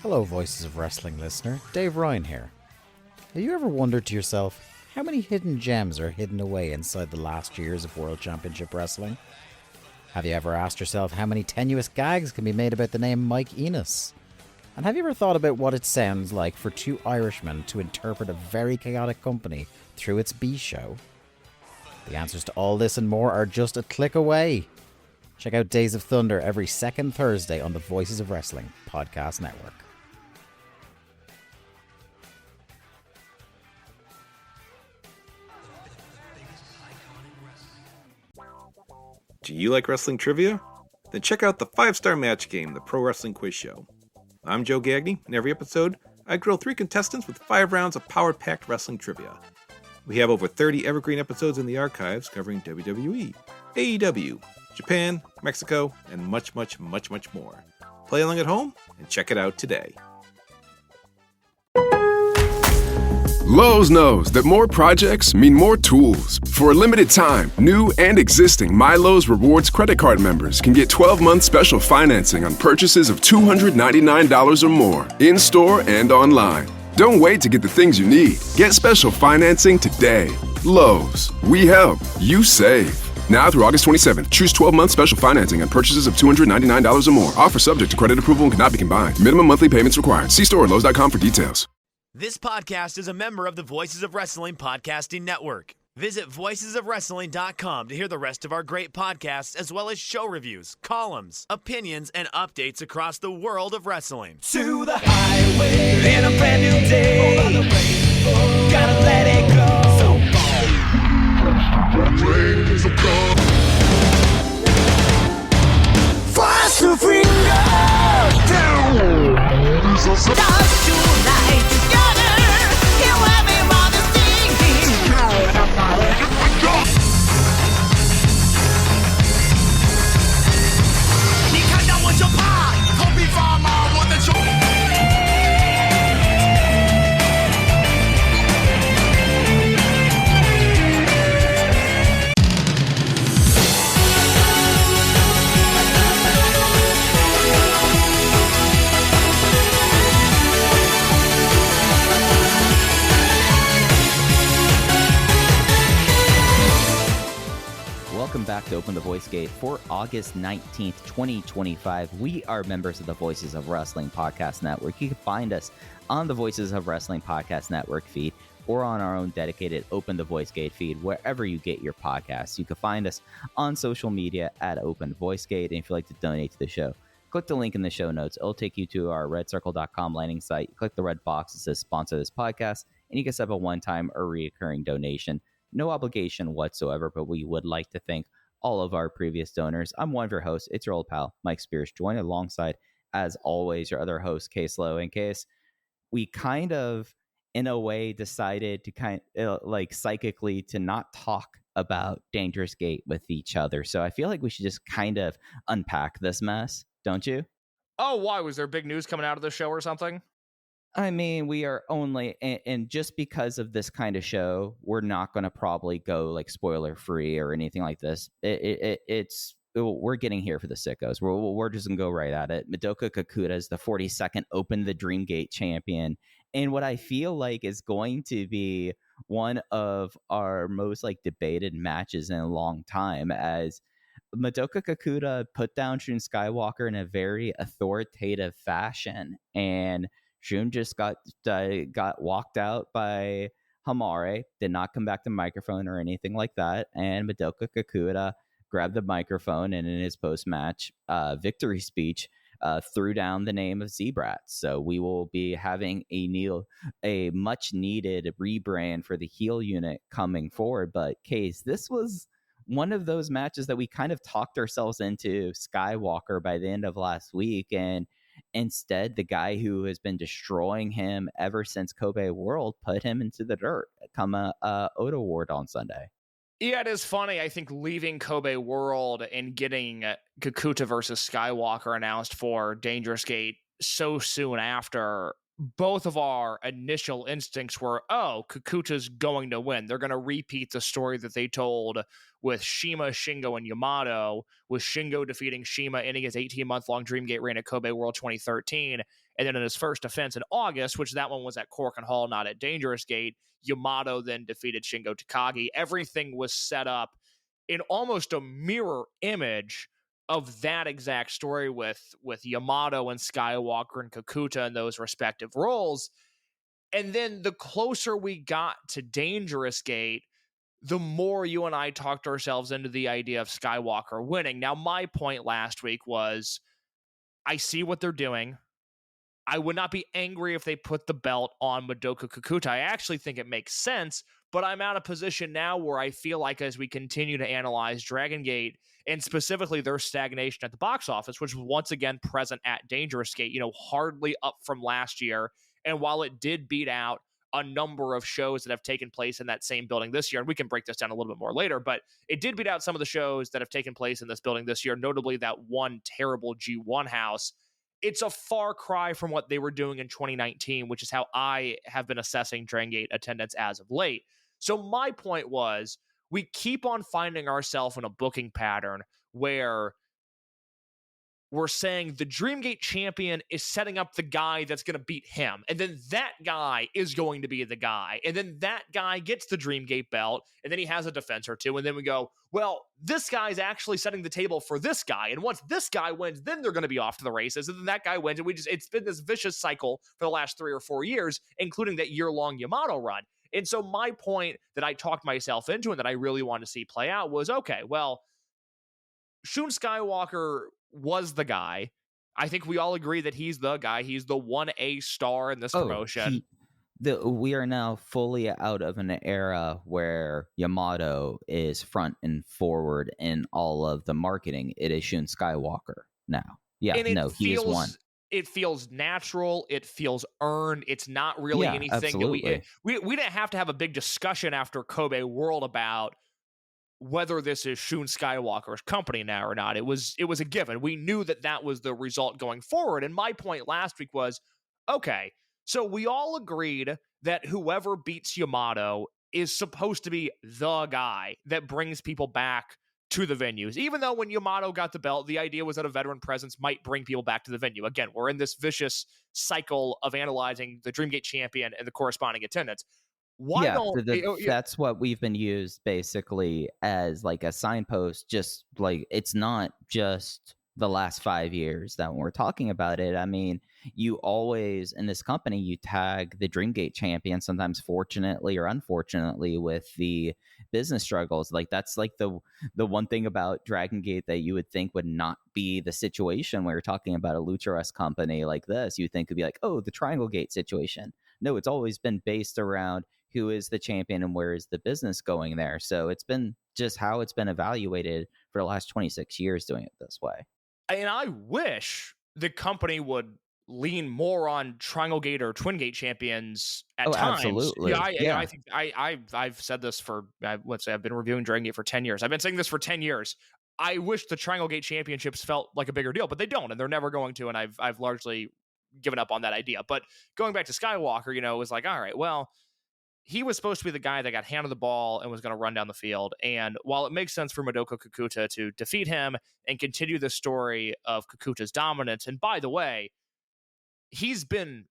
Hello, Voices of Wrestling listener. Dave Ryan here. Have you ever wondered to yourself how many hidden gems are hidden away inside the last years of World Championship Wrestling? Have you ever asked yourself how many tenuous gags can be made about the name Mike Enos? And have you ever thought about what it sounds like for two Irishmen to interpret a very chaotic company through its B show? The answers to all this and more are just a click away. Check out Days of Thunder every second Thursday on the Voices of Wrestling podcast network. Do you like wrestling trivia? Then check out the 5-Star Match Game, the Pro Wrestling Quiz Show. I'm Joe Gagney, and every episode, I grill 3 contestants with 5 rounds of power-packed wrestling trivia. We have over 30 evergreen episodes in the archives covering WWE, AEW, Japan, Mexico, and much, much, much, much more. Play along at home and check it out today. Lowe's knows that more projects mean more tools. For a limited time, new and existing MyLowe's Rewards credit card members can get 12-month special financing on purchases of $299 or more, in-store and online. Don't wait to get the things you need. Get special financing today. Lowe's. We help. You save. Now through August 27th, choose 12-month special financing on purchases of $299 or more. Offer subject to credit approval and cannot be combined. Minimum monthly payments required. See store or Lowe's.com for details. This podcast is a member of the Voices of Wrestling Podcasting Network. Visit voicesofwrestling.com to hear the rest of our great podcasts, as well as show reviews, columns, opinions, and updates across the world of wrestling. To the highway in a brand new day. Over the rainbow, gotta let it go. So fast to finger down. Dance tonight together. You everybody singing. You can't know what your part. Copy from what the truth. Welcome back to Open the Voice Gate for August 19th, 2025. We are members of the Voices of Wrestling Podcast Network. You can find us on the Voices of Wrestling Podcast Network feed or on our own dedicated Open the Voice Gate feed, wherever you get your podcasts. You can find us on social media at Open Voice Gate. And if you'd like to donate to the show, click the link in the show notes. It'll take you to our redcircle.com landing site. Click the red box that says sponsor this podcast, and you can set up a one-time or recurring donation. No obligation whatsoever, but we would like to thank all of our previous donors. I'm one of your hosts. It's your old pal, Mike Spears, joined alongside, as always, your other host, Case Lowe. In case we kind of, in a way, decided to like psychically to not talk about Dangerous Gate with each other. So I feel like we should just kind of unpack this mess, don't you? Oh, why? Was there big news coming out of the show or something? I mean, we are only, and just because of this kind of show, we're not going to probably go like spoiler free or anything like this. We're getting here for the sickos. We're just going to go right at it. Madoka Kikuta is the 42nd Open the Dreamgate champion. And what I feel like is going to be one of our most like debated matches in a long time, as Madoka Kikuta put down Shun Skywalker in a very authoritative fashion, and Shun just got walked out by Hamare, did not come back to the microphone or anything like that, and Madoka Kikuta grabbed the microphone and in his post-match victory speech threw down the name of Z-Brat. So we will be having a much-needed rebrand for the heel unit coming forward. But Case, this was one of those matches that we kind of talked ourselves into Skywalker by the end of last week, and instead, the guy who has been destroying him ever since Kobe World put him into the dirt come Ota Ward on Sunday. Yeah, it is funny. I think leaving Kobe World and getting Kikuta versus Skywalker announced for Dangerous Gate so soon after both of our initial instincts were, oh, Kikuta's going to win. They're going to repeat the story that they told with Shima, Shingo, and Yamato, with Shingo defeating Shima, ending his 18-month-long Dreamgate reign at Kobe World 2013. And then in his first defense in August, which that one was at Cork and Hall, not at Dangerous Gate, Yamato then defeated Shingo Takagi. Everything was set up in almost a mirror image of that exact story with Yamato and Skywalker and Kikuta in those respective roles. And then the closer we got to Dangerous Gate, the more you and I talked ourselves into the idea of Skywalker winning. Now, my point last week was, I see what they're doing. I would not be angry if they put the belt on Madoka Kikuta. I actually think it makes sense, but I'm at a position now where I feel like as we continue to analyze Dragon Gate, and specifically their stagnation at the box office, which was once again present at Dangerous Gate, hardly up from last year. And while it did beat out a number of shows that have taken place in that same building this year, and we can break this down a little bit more later, but it did beat out some of the shows that have taken place in this building this year, notably that one terrible G1 house. It's a far cry from what they were doing in 2019, which is how I have been assessing Dragon Gate attendance as of late. So my point was, we keep on finding ourselves in a booking pattern where we're saying the Dreamgate champion is setting up the guy that's going to beat him. And then that guy is going to be the guy. And then that guy gets the Dreamgate belt. And then he has a defense or two. And then we go, well, this guy's actually setting the table for this guy. And once this guy wins, then they're going to be off to the races. And then that guy wins. And it's been this vicious cycle for the last 3 or 4 years, including that year-long Yamato run. And so my point that I talked myself into and that I really wanted to see play out was, okay, well, Shun Skywalker was the guy. I think we all agree that he's the guy. He's the 1A star in this promotion. We are now fully out of an era where Yamato is front and forward in all of the marketing. It is Shun Skywalker now. Yeah, he is one. It feels natural. It feels earned. It's not really anything absolutely. that we didn't have to have a big discussion after Kobe World about whether this is Shun Skywalker's company now or not. It was a given. We knew that was the result going forward. And my point last week was, okay, so we all agreed that whoever beats Yamato is supposed to be the guy that brings people back to the venues. Even though when Yamato got the belt, the idea was that a veteran presence might bring people back to the venue. Again, we're in this vicious cycle of analyzing the Dreamgate champion and the corresponding attendance. That's what we've been used basically as like a signpost. Just like, it's not just the last 5 years that when we're talking about it. I mean, you always in this company, you tag the Dreamgate champion, sometimes fortunately or unfortunately, with the business struggles. Like, that's like the one thing about Dragon Gate that you would think would not be the situation when you're talking about a Lucha company like this. You think it'd be like, oh, the Triangle Gate situation. No, it's always been based around who is the champion and where is the business going there. So it's been just how it's been evaluated for the last 26 years doing it this way. And I wish the company would lean more on Triangle Gate or Twin Gate champions at times. Absolutely. I think I've said this for, let's say I've been reviewing Dragon Gate for 10 years. I've been saying this for 10 years. I wish the Triangle Gate championships felt like a bigger deal, but they don't, and they're never going to. And I've largely given up on that idea. But going back to Skywalker, it was like, all right, well, he was supposed to be the guy that got handed the ball and was going to run down the field. And while it makes sense for Madoka Kikuta to defeat him and continue the story of Kikuta's dominance, and by the way, he's been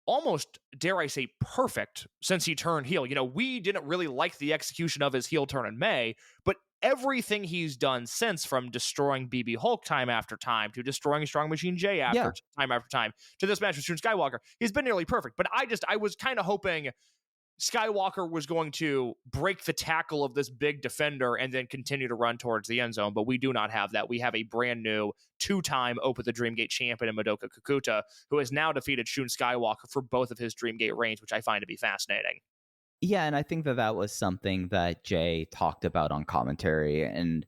almost, dare I say, perfect since he turned heel. We didn't really like the execution of his heel turn in May, but everything he's done since, from destroying BB Hulk time after time to destroying Strong Machine J time after time to this match with Shun Skywalker, he's been nearly perfect. But I was kind of hoping Skywalker was going to break the tackle of this big defender and then continue to run towards the end zone, but we do not have that. We have a brand new 2-time Open the Dreamgate champion in Madoka Kikuta, who has now defeated Shun Skywalker for both of his Dreamgate reigns, which I find to be fascinating. Yeah, and I think that was something that Jay talked about on commentary, and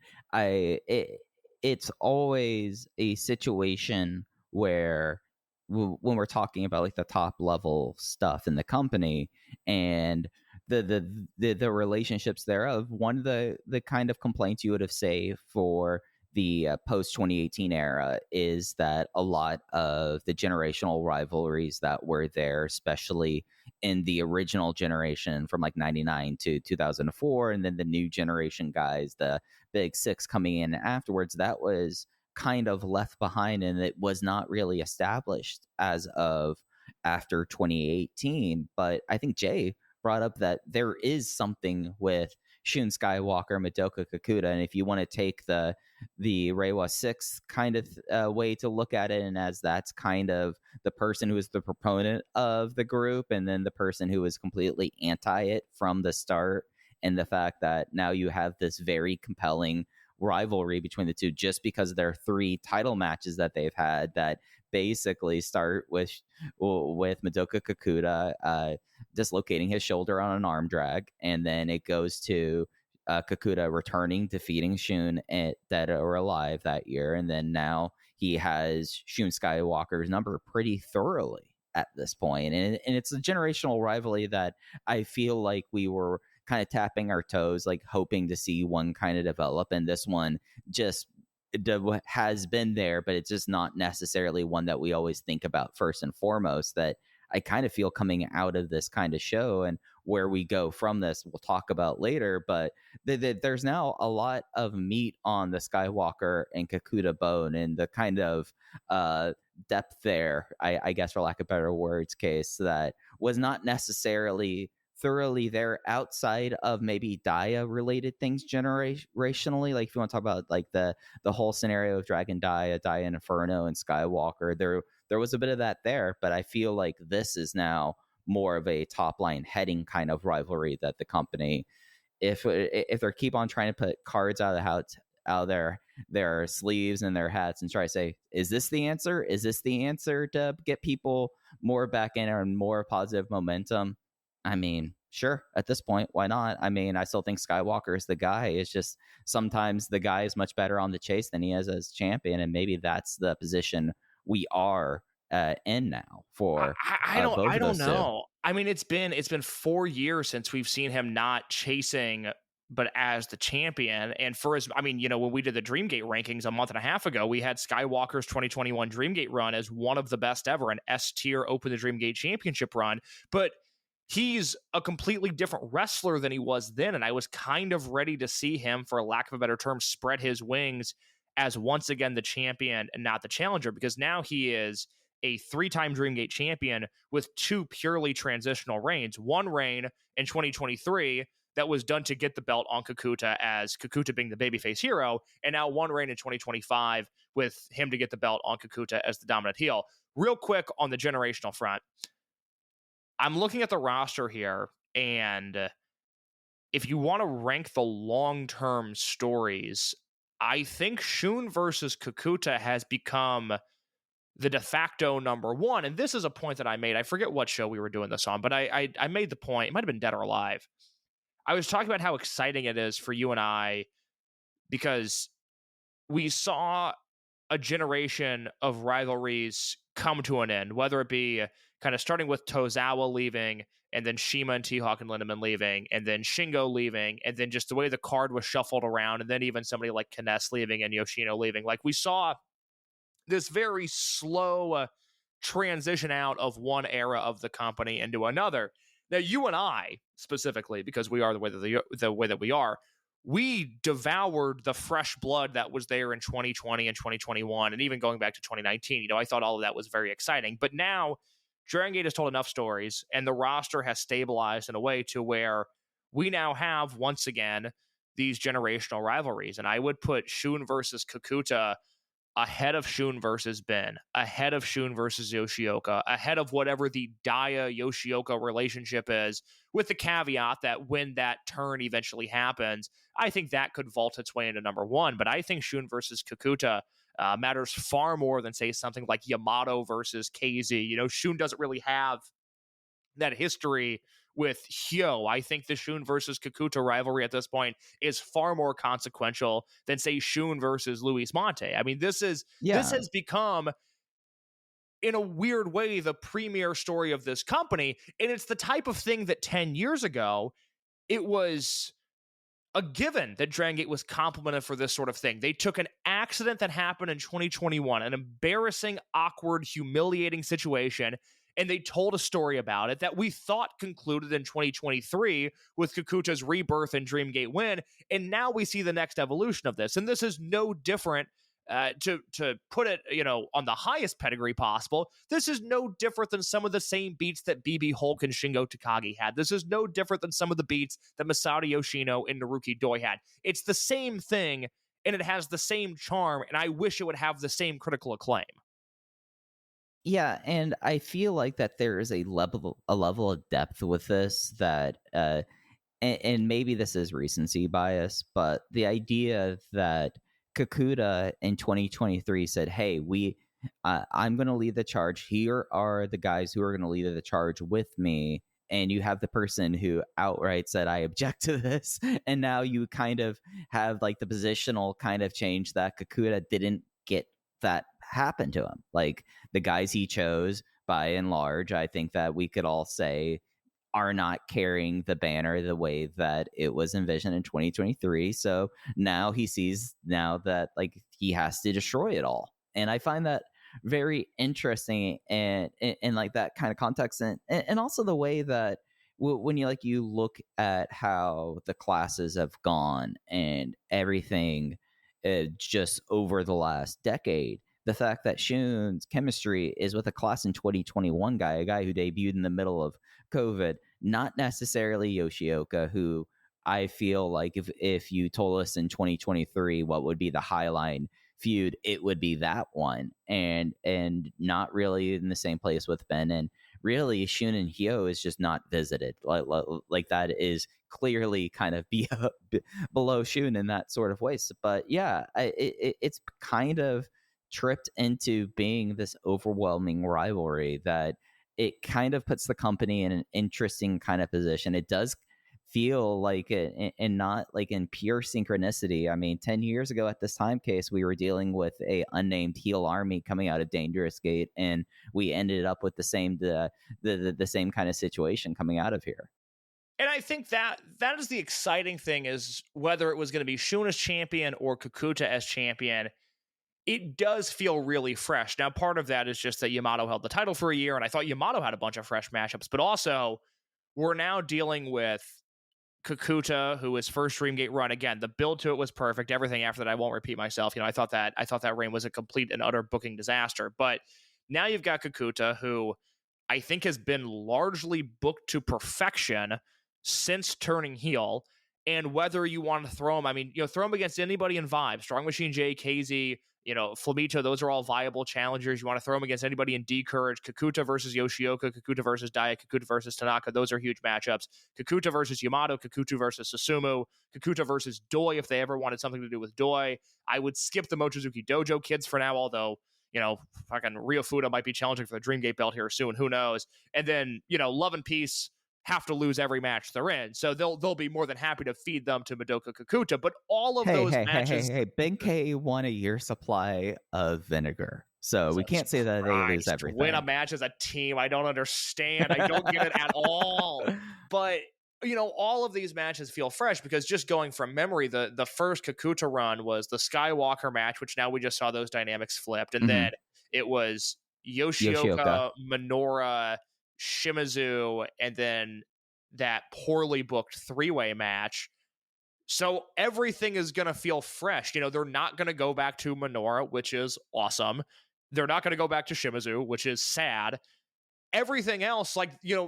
it's always a situation where when we're talking about like the top level stuff in the company and the relationships thereof, one of the kind of complaints you would have say for the post 2018 era is that a lot of the generational rivalries that were there, especially in the original generation from like 99 to 2004, and then the new generation guys, the big six coming in afterwards, that was kind of left behind, and it was not really established as of after 2018. But I think Jay brought up that there is something with Shun, Skywalker, Madoka, Kikuta, and if you want to take the Reiwa 6 kind of way to look at it, and as that's kind of the person who is the proponent of the group, and then the person who is completely anti it from the start, and the fact that now you have this very compelling rivalry between the two just because there are 3 title matches that they've had that basically start with Madoka Kikuta dislocating his shoulder on an arm drag, and then it goes to Kikuta returning, defeating Shun Dead or Alive that year, and then now he has Shun Skywalker's number pretty thoroughly at this point. And it's a generational rivalry that I feel like we were kind of tapping our toes, like hoping to see one kind of develop, and this one just has been there, but it's just not necessarily one that we always think about first and foremost. That I kind of feel coming out of this kind of show, and where we go from this we'll talk about later, but there's now a lot of meat on the Skywalker and Kikuta bone, and the kind of depth there, I guess for lack of better words, case that was not necessarily thoroughly there outside of maybe Daya related things generationally. Like if you want to talk about like the whole scenario of Dragon Daya Inferno, and Skywalker, there was a bit of that there, but I feel like this is now more of a top line heading kind of rivalry that the company, if they keep on trying to put cards out of the house, out of their sleeves and their hats, and try to say, is this the answer? Is this the answer to get people more back in and more positive momentum? I mean, sure, at this point, why not? I mean, I still think Skywalker is the guy. It's just sometimes the guy is much better on the chase than he is as champion, and maybe that's the position we are in now for I don't know. Two. I mean, it's been 4 years since we've seen him not chasing, but as the champion. And when we did the Dreamgate rankings a month and a half ago, we had Skywalker's 2021 Dreamgate run as one of the best ever, an S tier Open the Dreamgate championship run. But he's a completely different wrestler than he was then, and I was kind of ready to see him, for lack of a better term, spread his wings as once again the champion and not the challenger, because now he is a 3-time Dreamgate champion with 2 purely transitional reigns. One reign in 2023 that was done to get the belt on Kikuta, as Kikuta being the babyface hero, and now one reign in 2025 with him to get the belt on Kikuta as the dominant heel. Real quick on the generational front, I'm looking at the roster here, and if you want to rank the long-term stories, I think Shun versus Kikuta has become the de facto number one. And this is a point that I made. I forget what show we were doing this on, but I made the point. It might have been Dead or Alive. I was talking about how exciting it is for you and I, because we saw a generation of rivalries come to an end, whether it be kind of starting with Tozawa leaving, and then Shima and T-Hawk and Lindemann leaving, and then Shingo leaving, and then just the way the card was shuffled around, and then even somebody like Kness leaving and Yoshino leaving. Like, we saw this very slow transition out of one era of the company into another. Now, you and I, specifically, because we are the way that we are, we devoured the fresh blood that was there in 2020 and 2021, and even going back to 2019. I thought all of that was very exciting. But now, Dragongate has told enough stories, and the roster has stabilized in a way to where we now have, once again, these generational rivalries. And I would put Shun versus Kikuta ahead of Shun versus Ben, ahead of Shun versus Yoshioka, ahead of whatever the Daya Yoshioka relationship is, with the caveat that when that turn eventually happens, I think that could vault its way into number one. But I think Shun versus Kikuta matters far more than, say, something like Yamato versus KZ. Shun doesn't really have that history with Hyo. I think the Shun versus Kikuta rivalry at this point is far more consequential than, say, Shun versus Luis Monte. I mean, this has become, in a weird way, the premier story of this company. And it's the type of thing that 10 years ago, it was a given that Dragongate was complimented for this sort of thing. They took an accident that happened in 2021, an embarrassing, awkward, humiliating situation, and they told a story about it that we thought concluded in 2023 with Kikuta's rebirth and Dreamgate win, and now we see the next evolution of this. And this is no different, to put it, on the highest pedigree possible. This is no different than some of the same beats that BB Hulk and Shingo Takagi had. This is no different than some of the beats that Masato Yoshino and Naruki Doi had. It's the same thing, and it has the same charm, and I wish it would have the same critical acclaim. Yeah, and I feel like that there is a level of depth with this that and maybe this is recency bias, but the idea that Kikuta in 2023 said, "Hey, I'm going to lead the charge. Here are the guys who are going to lead the charge with me." And you have the person who outright said, "I object to this." And now you kind of have like the positional kind of change that Kikuta didn't get that happen to him. Like the guys he chose, by and large, I think that we could all say are not carrying the banner the way that it was envisioned in 2023. So now he sees that like he has to destroy it all. And I find that very interesting and like that kind of context and also the way that when you look at how the classes have gone and everything just over the last decade, the fact that Shun's chemistry is with a class in 2021 a guy who debuted in the middle of COVID, not necessarily Yoshioka, who I feel like if you told us in 2023 what would be the Highline feud, it would be that one, and not really in the same place with Ben, and really Shun and Hyo is just not visited. Like that is clearly kind of below Shun in that sort of way. But yeah, it's kind of tripped into being this overwhelming rivalry that it kind of puts the company in an interesting kind of position. It does feel like it, and not like in pure synchronicity. I mean, 10 years ago at this time case, we were dealing with a unnamed heel army coming out of Dangerous Gate, and we ended up with the same same kind of situation coming out of here. And I think that is the exciting thing, is whether it was going to be Shun as champion or Kikuta as champion, it does feel really fresh. Now, part of that is just that Yamato held the title for a year, and I thought Yamato had a bunch of fresh matchups, but also we're now dealing with Kikuta, who his first Dreamgate run, again, the build to it was perfect. Everything after that, I won't repeat myself. I thought that reign was a complete and utter booking disaster. But now you've got Kikuta, who I think has been largely booked to perfection since turning heel. And whether you want to throw him, throw him against anybody in Vibe, Strong Machine J, KZ, Flamito, those are all viable challengers. You want to throw them against anybody in D-Courage. Kikuta versus Yoshioka, Kikuta versus Daya, Kikuta versus Tanaka. Those are huge matchups. Kikuta versus Yamato, Kikuta versus Susumu, Kikuta versus Doi if they ever wanted something to do with Doi. I would skip the Mochizuki Dojo kids for now, although, fucking Ryofuda might be challenging for the Dreamgate belt here soon. Who knows? And then, Love and Peace have to lose every match they're in. So they'll be more than happy to feed them to Madoka Kikuta. But all of those matches... Hey, Ben K won a year supply of vinegar. So we can't say that they lose everything. Win a match as a team. I don't understand. I don't get it at all. But, all of these matches feel fresh because just going from memory, the first Kikuta run was the Skywalker match, which now we just saw those dynamics flipped. And then it was Yoshioka, Minoura, Shimizu, and then that poorly booked three-way match. So everything is going to feel fresh. They're not going to go back to Minoura, which is awesome. They're not going to go back to Shimizu, which is sad. Everything else,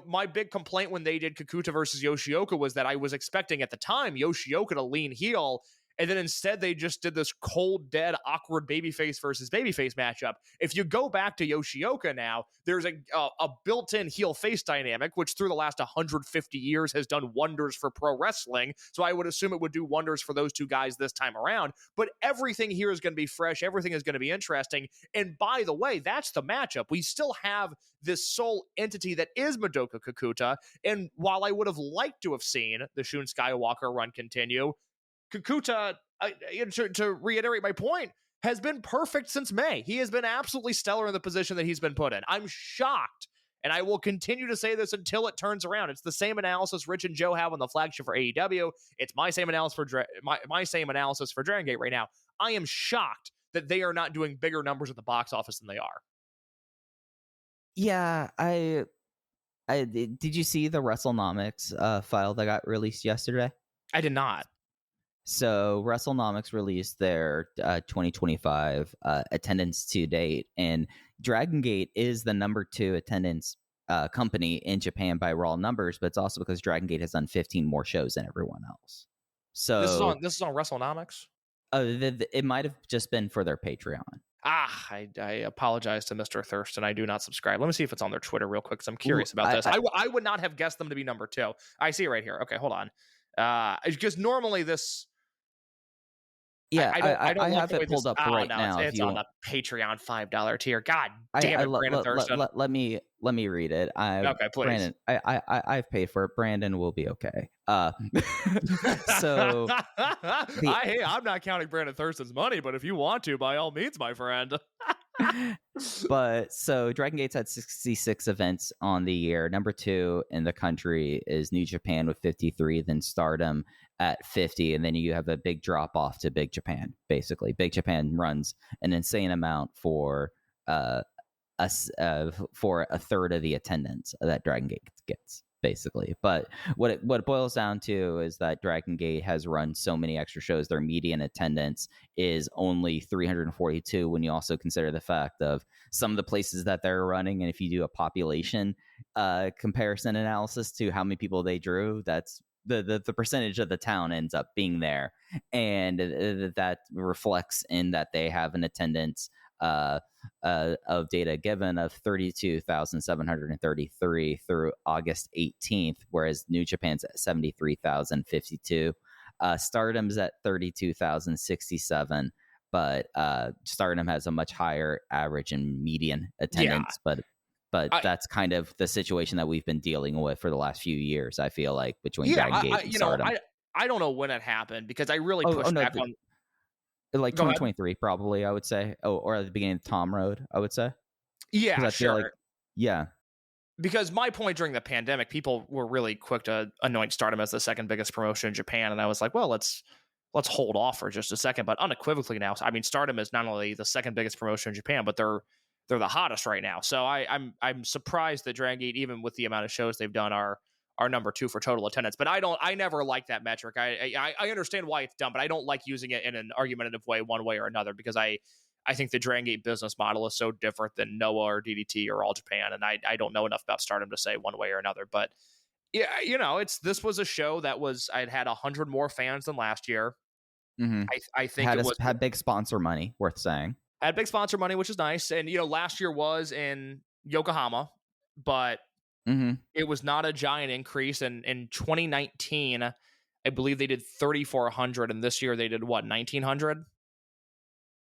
my big complaint when they did Kikuta versus Yoshioka was that I was expecting at the time Yoshioka to lean heel, and then instead they just did this cold, dead, awkward babyface versus babyface matchup. If you go back to Yoshioka now, there's a built-in heel-face dynamic, which through the last 150 years has done wonders for pro wrestling. So I would assume it would do wonders for those two guys this time around. But everything here is going to be fresh. Everything is going to be interesting. And by the way, that's the matchup. We still have this sole entity that is Madoka Kikuta. And while I would have liked to have seen the Shun Skywalker run continue, Kikuta, to reiterate my point, has been perfect since May. He has been absolutely stellar in the position that he's been put in. I'm shocked And I will continue to say this until it turns around. It's the same analysis Rich and Joe have on the flagship for AEW. It's my same analysis for my same analysis for Dragongate right now. I am shocked that they are not doing bigger numbers at the box office than they are. Yeah, did you see the WrestleNomics file that got released yesterday? I did not. So WrestleNomics released their 2025 attendance to date, and Dragongate is the number 2 attendance company in Japan by raw numbers, but it's also because Dragongate has done 15 more shows than everyone else. So this is on WrestleNomics? It might have just been for their Patreon. I apologize to Mr. Thurston. I do not subscribe. Let me see if it's on their Twitter real quick because I'm curious about this. I would not have guessed them to be number 2. I see it right here. Okay, hold on. Because normally this... Yeah, I have it pulled up right now. It's on the Patreon $5 tier. God damn it, Brandon Thurston. Let me read it. Okay, please. Brandon, I've paid for it. Brandon will be okay. So hey, I'm not counting Brandon Thurston's money, but if you want to, by all means, my friend. But so Dragon Gate's had 66 events on the year. Number 2 in the country is New Japan with 53, then Stardom at 50, and then you have a big drop off to Big Japan. Basically, Big Japan runs an insane amount for a third of the attendance that Dragon Gate gets, basically. But what it boils down to is that Dragon Gate has run so many extra shows, their median attendance is only 342 when you also consider the fact of some of the places that they're running, and if you do a population comparison analysis to how many people they drew, that's the percentage of the town ends up being there, and that reflects in that they have an attendance of data given of 32,733 through August 18th, whereas New Japan's at 73,052. Stardom's at 32,067, but Stardom has a much higher average and median attendance, but that's kind of the situation that we've been dealing with for the last few years, I feel like, between Dragon Gate and Stardom. I don't know when it happened because I really pushed back on... Like 2023, probably, I would say. Or at the beginning of Tom Road, I would say. Yeah, sure. Yeah. Because my point during the pandemic, people were really quick to anoint Stardom as the second biggest promotion in Japan. And I was like, well, let's hold off for just a second. But unequivocally now, I mean, Stardom is not only the second biggest promotion in Japan, but they're the hottest right now. So I'm surprised that Dragon Gate, even with the amount of shows they've done, are number 2 for total attendance. But I never like that metric. I understand why it's done, but I don't like using it in an argumentative way, one way or another, because I think the Dragon Gate business model is so different than Noah or DDT or All Japan, and I don't know enough about Stardom to say one way or another. But yeah, this was a show that I'd had 100 more fans than last year. Mm-hmm. I think had big sponsor money, worth saying. Had big sponsor money, which is nice. And last year was in Yokohama, but it was not a giant increase. And in 2019, I believe they did 3,400, and this year they did what, 1,900?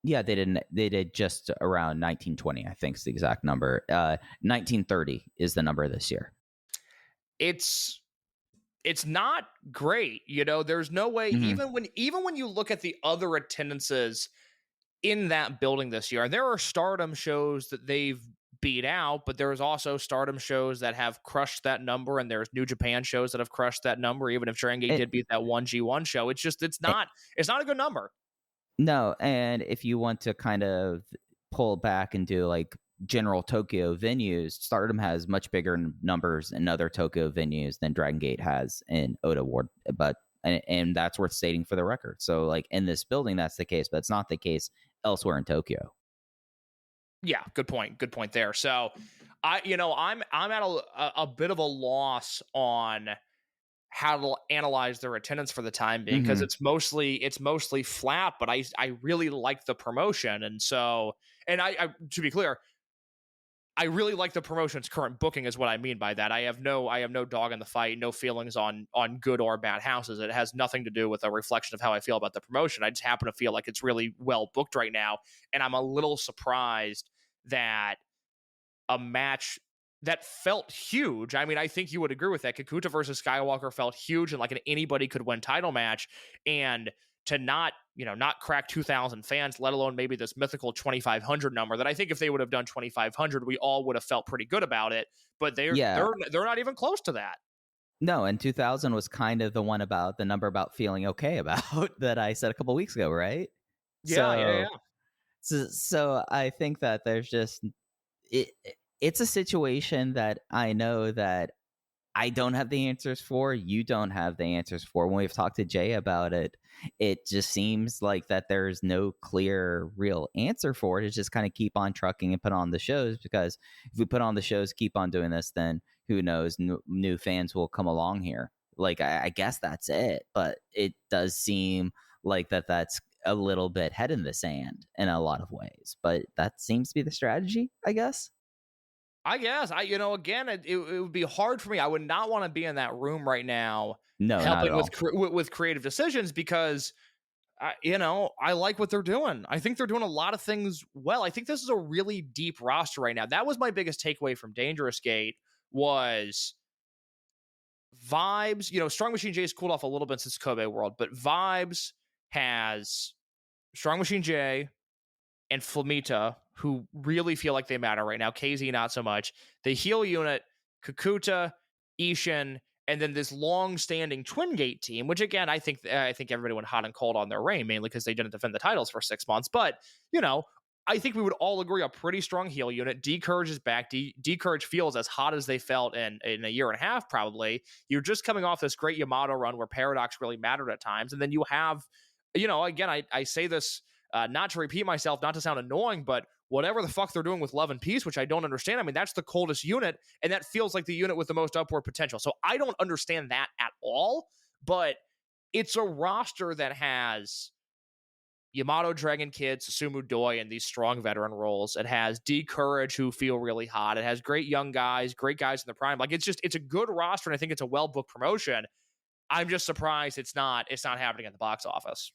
Yeah, they did just around 1920, I think is the exact number. 1930 is the number this year. It's not great. There's no way, even when you look at the other attendances in that building this year, and there are Stardom shows that they've beat out, but there's also Stardom shows that have crushed that number, and there's New Japan shows that have crushed that number, even if Dragon Gate did beat that 1G1 show. It's not a good number. No, and if you want to kind of pull back and do like general Tokyo venues, Stardom has much bigger numbers in other Tokyo venues than Dragon Gate has in Ota Ward, and that's worth stating for the record. So like in this building, that's the case, but it's not the case elsewhere in Tokyo. Yeah, good point there. So I'm at a bit of a loss on how to analyze their attendance for the time being, because it's mostly flat, but I really like the promotion. And so, and I to be clear, I really like the promotion's current booking is what I mean by that. I have no dog in the fight, no feelings on good or bad houses. It has nothing to do with a reflection of how I feel about the promotion. I just happen to feel like it's really well booked right now. And I'm a little surprised that a match that felt huge. I mean, I think you would agree with that. Kikuta versus Skywalker felt huge and like an anybody could win title match. And to not crack 2,000 fans, let alone maybe this mythical 2,500 number that I think if they would have done 2,500, we all would have felt pretty good about it. But they're not even close to that. No, and 2000 was kind of the number about feeling okay about that I said a couple weeks ago, right? Yeah. So I think that there's just it's a situation that I know that I don't have the answers for. You don't have the answers for. When we've talked to Jay about it, it just seems like that there's no clear, real answer for it. It's just kind of keep on trucking and put on the shows, because if we put on the shows, keep on doing this, then who knows, new fans will come along here. Like, I guess that's it. But it does seem like that's a little bit head in the sand in a lot of ways. But that seems to be the strategy, I guess. Again, it would be hard for me. I would not want to be in that room right now, no, helping with creative decisions, because I like what they're doing. I think they're doing a lot of things well. I think this is a really deep roster right now. That was my biggest takeaway from Dangerous Gate was Vibes. Strong Machine J's cooled off a little bit since Kobe World, but Vibes has Strong Machine J and Flamita, who really feel like they matter right now. KZ, not so much. The heel unit, Kikuta, Ishin, and then this long-standing Twin Gate team, which, again, I think everybody went hot and cold on their reign, mainly because they didn't defend the titles for 6 months. But, I think we would all agree a pretty strong heel unit. D-Courage is back. D-Courage feels as hot as they felt in a year and a half, probably. You're just coming off this great Yamato run where Paradox really mattered at times. And then you have, again, I say this not to repeat myself, not to sound annoying, but whatever the fuck they're doing with Love and Peace, which I don't understand. I mean, that's the coldest unit, and that feels like the unit with the most upward potential. So I don't understand that at all, but it's a roster that has Yamato, Dragon Kid, Susumu Doi, and these strong veteran roles. It has D-Courage, who feel really hot. It has great young guys, great guys in the prime. Like, it's a good roster, and I think it's a well-booked promotion. I'm just surprised it's not happening at the box office.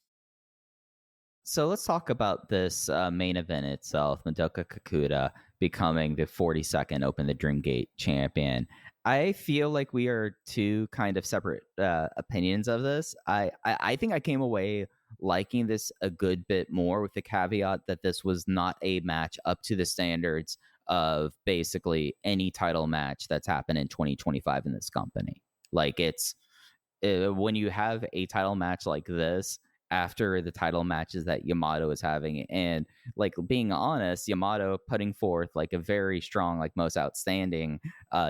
So let's talk about this main event itself. Madoka Kikuta becoming the 42nd Open the Dreamgate champion. I feel like we are two kind of separate opinions of this. I think I came away liking this a good bit more, with the caveat that this was not a match up to the standards of basically any title match that's happened in 2025 in this company. Like, it's when you have a title match like this after the title matches that Yamato is having, and like, being honest, Yamato putting forth like a very strong, like most outstanding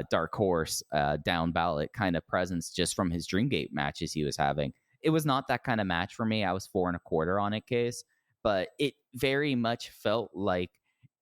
dark horse down ballot kind of presence just from his Dreamgate matches he was having. It was not that kind of match for me. I was 4.25 on it, Case, but it very much felt like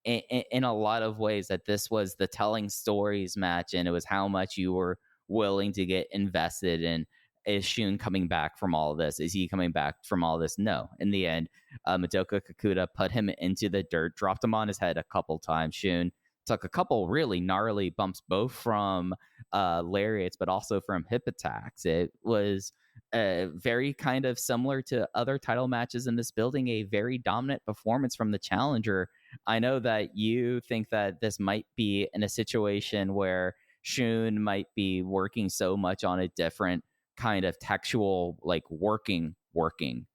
in a lot of ways that this was the telling stories match, and it was how much you were willing to get invested in. Is Shun coming back from all of this? Is he coming back from all this? No. In the end, Madoka Kikuta put him into the dirt, dropped him on his head a couple times. Shun took a couple really gnarly bumps, both from lariats, but also from hip attacks. It was very kind of similar to other title matches in this building, a very dominant performance from the challenger. I know that you think that this might be in a situation where Shun might be working so much on a different kind of textual, like working,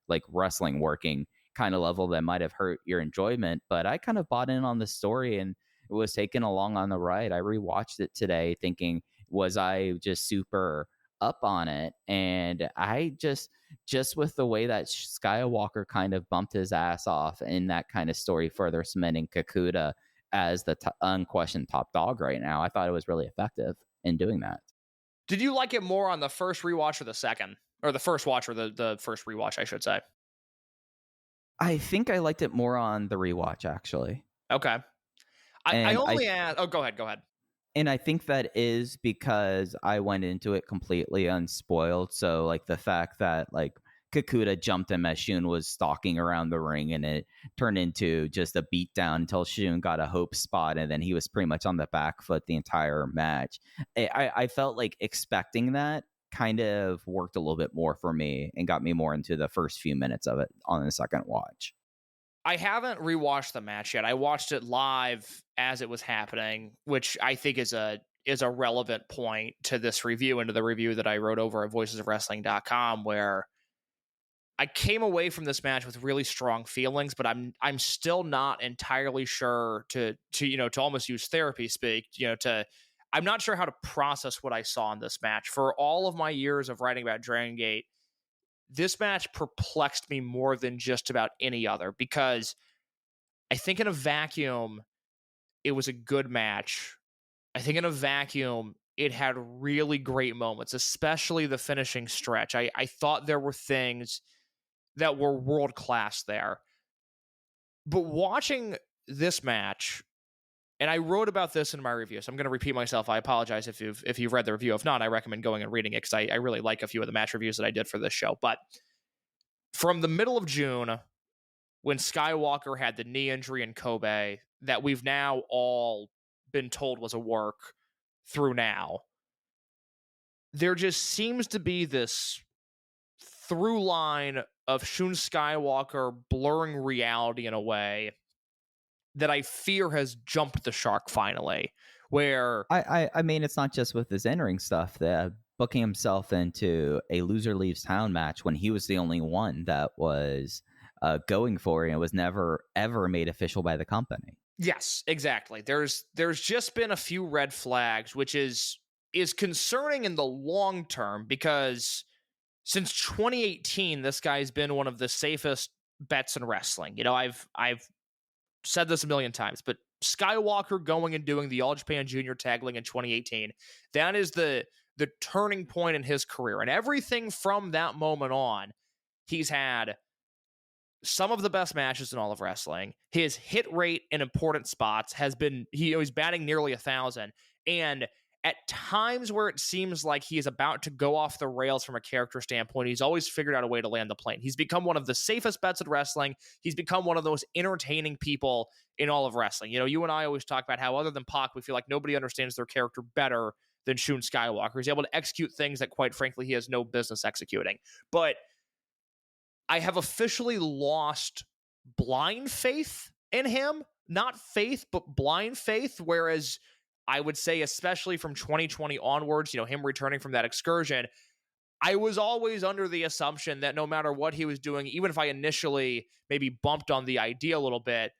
like wrestling working kind of level that might have hurt your enjoyment. But I kind of bought in on the story, and it was taken along on the ride. I rewatched it today thinking, was I just super up on it? And I just with the way that Skywalker kind of bumped his ass off in that kind of story, further cementing Kikuta as the unquestioned top dog right now, I thought it was really effective in doing that. Did you like it more on the first rewatch or the second? Or the first watch, or the first rewatch, I should say? I think I liked it more on the rewatch, actually. Okay. I only asked... Oh, go ahead. And I think that is because I went into it completely unspoiled. So, like, the fact that, like, Kikuta jumped him as Shun was stalking around the ring, and it turned into just a beatdown until Shun got a hope spot, and then he was pretty much on the back foot the entire match. I felt like expecting that kind of worked a little bit more for me and got me more into the first few minutes of it on the second watch. I haven't rewatched the match yet. I watched it live as it was happening, which I think is a relevant point to this review and to the review that I wrote over at voicesofwrestling.com, where I came away from this match with really strong feelings, but I'm still not entirely sure to almost use therapy speak, I'm not sure how to process what I saw in this match. For all of my years of writing about Dragongate, this match perplexed me more than just about any other, because I think in a vacuum, it was a good match. I think in a vacuum, it had really great moments, especially the finishing stretch. I thought there were things that were world class there. But watching this match, and I wrote about this in my review, so I'm going to repeat myself. I apologize if you've read the review. If not, I recommend going and reading it, because I really like a few of the match reviews that I did for this show. But from the middle of June, when Skywalker had the knee injury in Kobe, that we've now all been told was a work through now, there just seems to be this through line of Shun Skywalker blurring reality in a way that I fear has jumped the shark finally, where I mean, it's not just with his in-ring stuff. The booking himself into a loser leaves town match when he was the only one that was going for it, and it was never ever made official by the company. Yes, exactly. There's just been a few red flags, which is concerning in the long term, because since 2018, this guy's been one of the safest bets in wrestling. I've said this a million times, but Skywalker going and doing the All Japan Junior Tag League in 2018, that is the turning point in his career. And everything from that moment on, he's had some of the best matches in all of wrestling. His hit rate in important spots has been, he's batting nearly 1,000. And at times where it seems like he is about to go off the rails from a character standpoint, he's always figured out a way to land the plane. He's become one of the safest bets in wrestling. He's become one of the most entertaining people in all of wrestling. You and I always talk about how, other than Pac, we feel like nobody understands their character better than Shun Skywalker. He's able to execute things that, quite frankly, he has no business executing. But I have officially lost blind faith in him. Not faith, but blind faith, whereas I would say, especially from 2020 onwards, him returning from that excursion, I was always under the assumption that no matter what he was doing, even if I initially maybe bumped on the idea a little bit,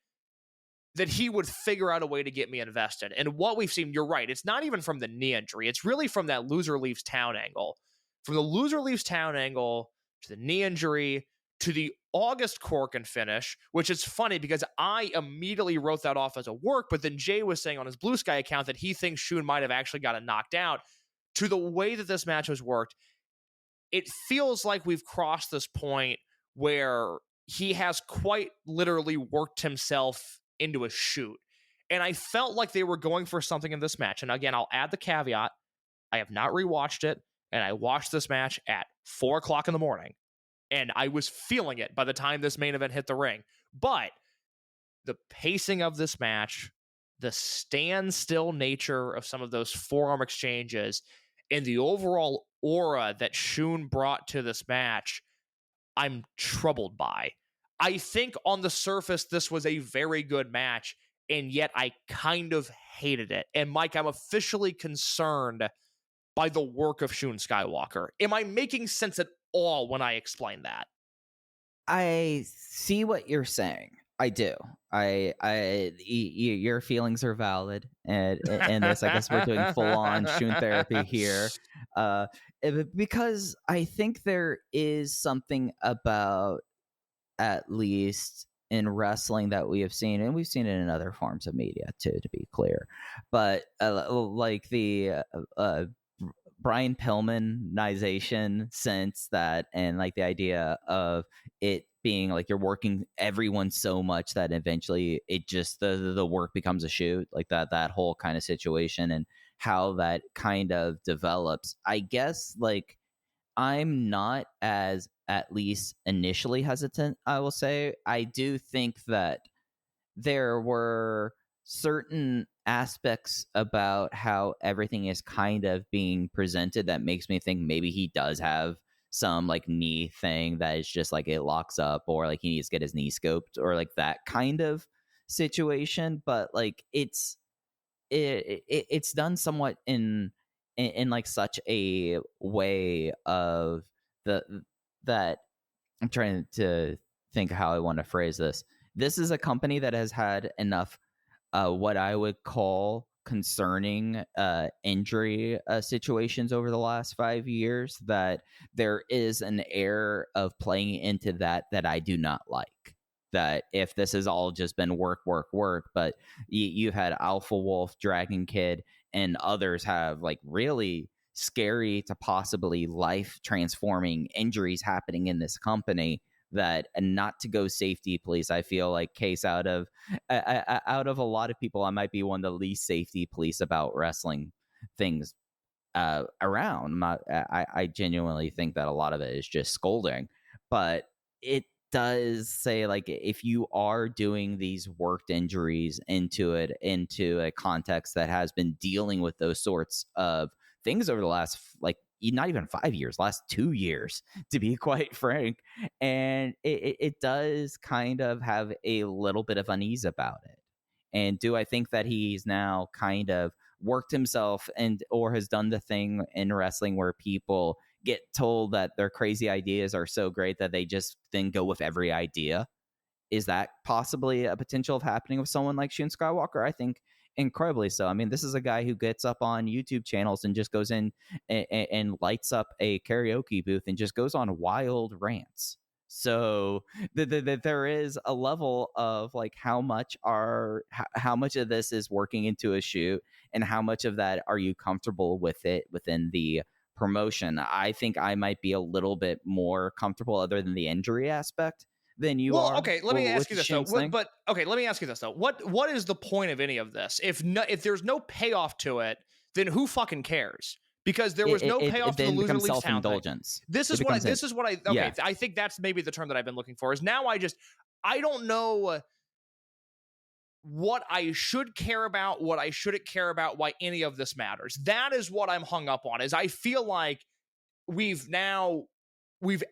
that he would figure out a way to get me invested. And what we've seen, you're right, it's not even from the knee injury. It's really from that loser leaves town angle. From the loser leaves town angle to the knee injury to the August Corkin finish, which is funny because I immediately wrote that off as a work, but then Jay was saying on his Blue Sky account that he thinks Shun might have actually gotten knocked out. To the way that this match has worked, it feels like we've crossed this point where he has quite literally worked himself into a shoot. And I felt like they were going for something in this match. And again, I'll add the caveat, I have not rewatched it, and I watched this match at 4 o'clock in the morning. And I was feeling it by the time this main event hit the ring. But the pacing of this match, the standstill nature of some of those forearm exchanges, and the overall aura that Shun brought to this match, I'm troubled by. I think on the surface, this was a very good match, and yet I kind of hated it. And Mike, I'm officially concerned by the work of Shun Skywalker. Am I making sense at all when I explain that? I see what you're saying. I do. Your feelings are valid, and this, I guess, we're doing full on Shun therapy here, because I think there is something about, at least in wrestling, that we have seen, and we've seen it in other forms of media too, to be clear, but like the Brian Pillmanization sense, that, and like the idea of it being like you're working everyone so much that eventually it just the work becomes a shoot, like that whole kind of situation, and how that kind of develops. I guess, like, I'm not as, at least initially, hesitant. I will say I do think that there were certain aspects about how everything is kind of being presented that makes me think maybe he does have some like knee thing that is just like it locks up, or like he needs to get his knee scoped, or like that kind of situation. But like it's done somewhat in like such a way of that I'm trying to think how I want to phrase this. This is a company that has had enough what I would call concerning injury situations over the last 5 years that there is an air of playing into that I do not like. That if this has all just been work, but you've had Alpha Wolf, Dragon Kid, and others have like really scary to possibly life transforming injuries happening in this company, that, and not to go safety police, I feel like case out of a lot of people, I might be one of the least safety police about wrestling things around. I genuinely think that a lot of it is just scolding, but it does say, like, if you are doing these worked injuries into a context that has been dealing with those sorts of things over the last, like, not even 5 years, last 2 years, to be quite frank, and it does kind of have a little bit of unease about it. And do I think that he's now kind of worked himself and or has done the thing in wrestling where people get told that their crazy ideas are so great that they just then go with every idea? Is that possibly a potential of happening with someone like Shun Skywalker? I think incredibly so. I mean, this is a guy who gets up on YouTube channels and just goes in and lights up a karaoke booth and just goes on wild rants. So there is a level of like how much of this is working into a shoot, and how much of that are you comfortable with it within the promotion. I think I might be a little bit more comfortable, other than the injury aspect, than you are. Okay, let me ask you this though. Let me ask you this though. What is the point of any of this? If there's no payoff to it, then who fucking cares? Because there was no payoff to the loser leaves town thing. This is what I yeah. I think that's maybe the term that I've been looking for. Is now I don't know what I should care about, what I shouldn't care about, why any of this matters. That is what I'm hung up on. Is I feel like we've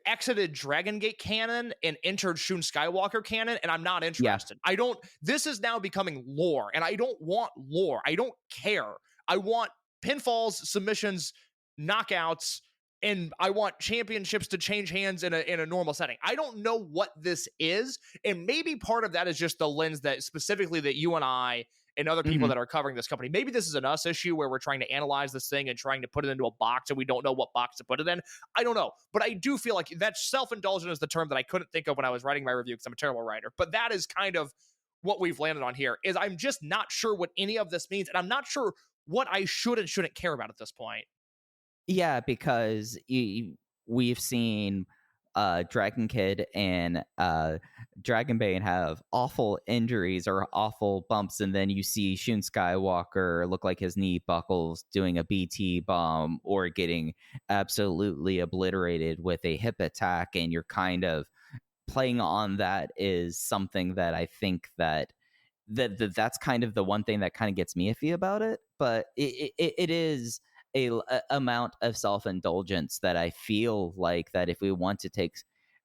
exited Dragongate canon and entered Shun Skywalker canon, and I'm not interested. Yeah. This is now becoming lore, and I don't want lore. I don't care. I want pinfalls, submissions, knockouts, and I want championships to change hands in a normal setting. I don't know what this is, and maybe part of that is just the lens that specifically that you and I and other people that are covering this company, maybe this is an us issue where we're trying to analyze this thing and trying to put it into a box and we don't know what box to put it in. I don't know. But I do feel like that self-indulgent is the term that I couldn't think of when I was writing my review because I'm a terrible writer. But that is kind of what we've landed on here, is I'm just not sure what any of this means. And I'm not sure what I should and shouldn't care about at this point. Yeah, because we've seen Dragon Kid and Dragonbane have awful injuries or awful bumps, and then you see Shun Skywalker look like his knee buckles doing a BT bomb or getting absolutely obliterated with a hip attack, and you're kind of playing on that is something that I think that's kind of the one thing that kind of gets me iffy about it. But it is a amount of self-indulgence that I feel like that if we want to take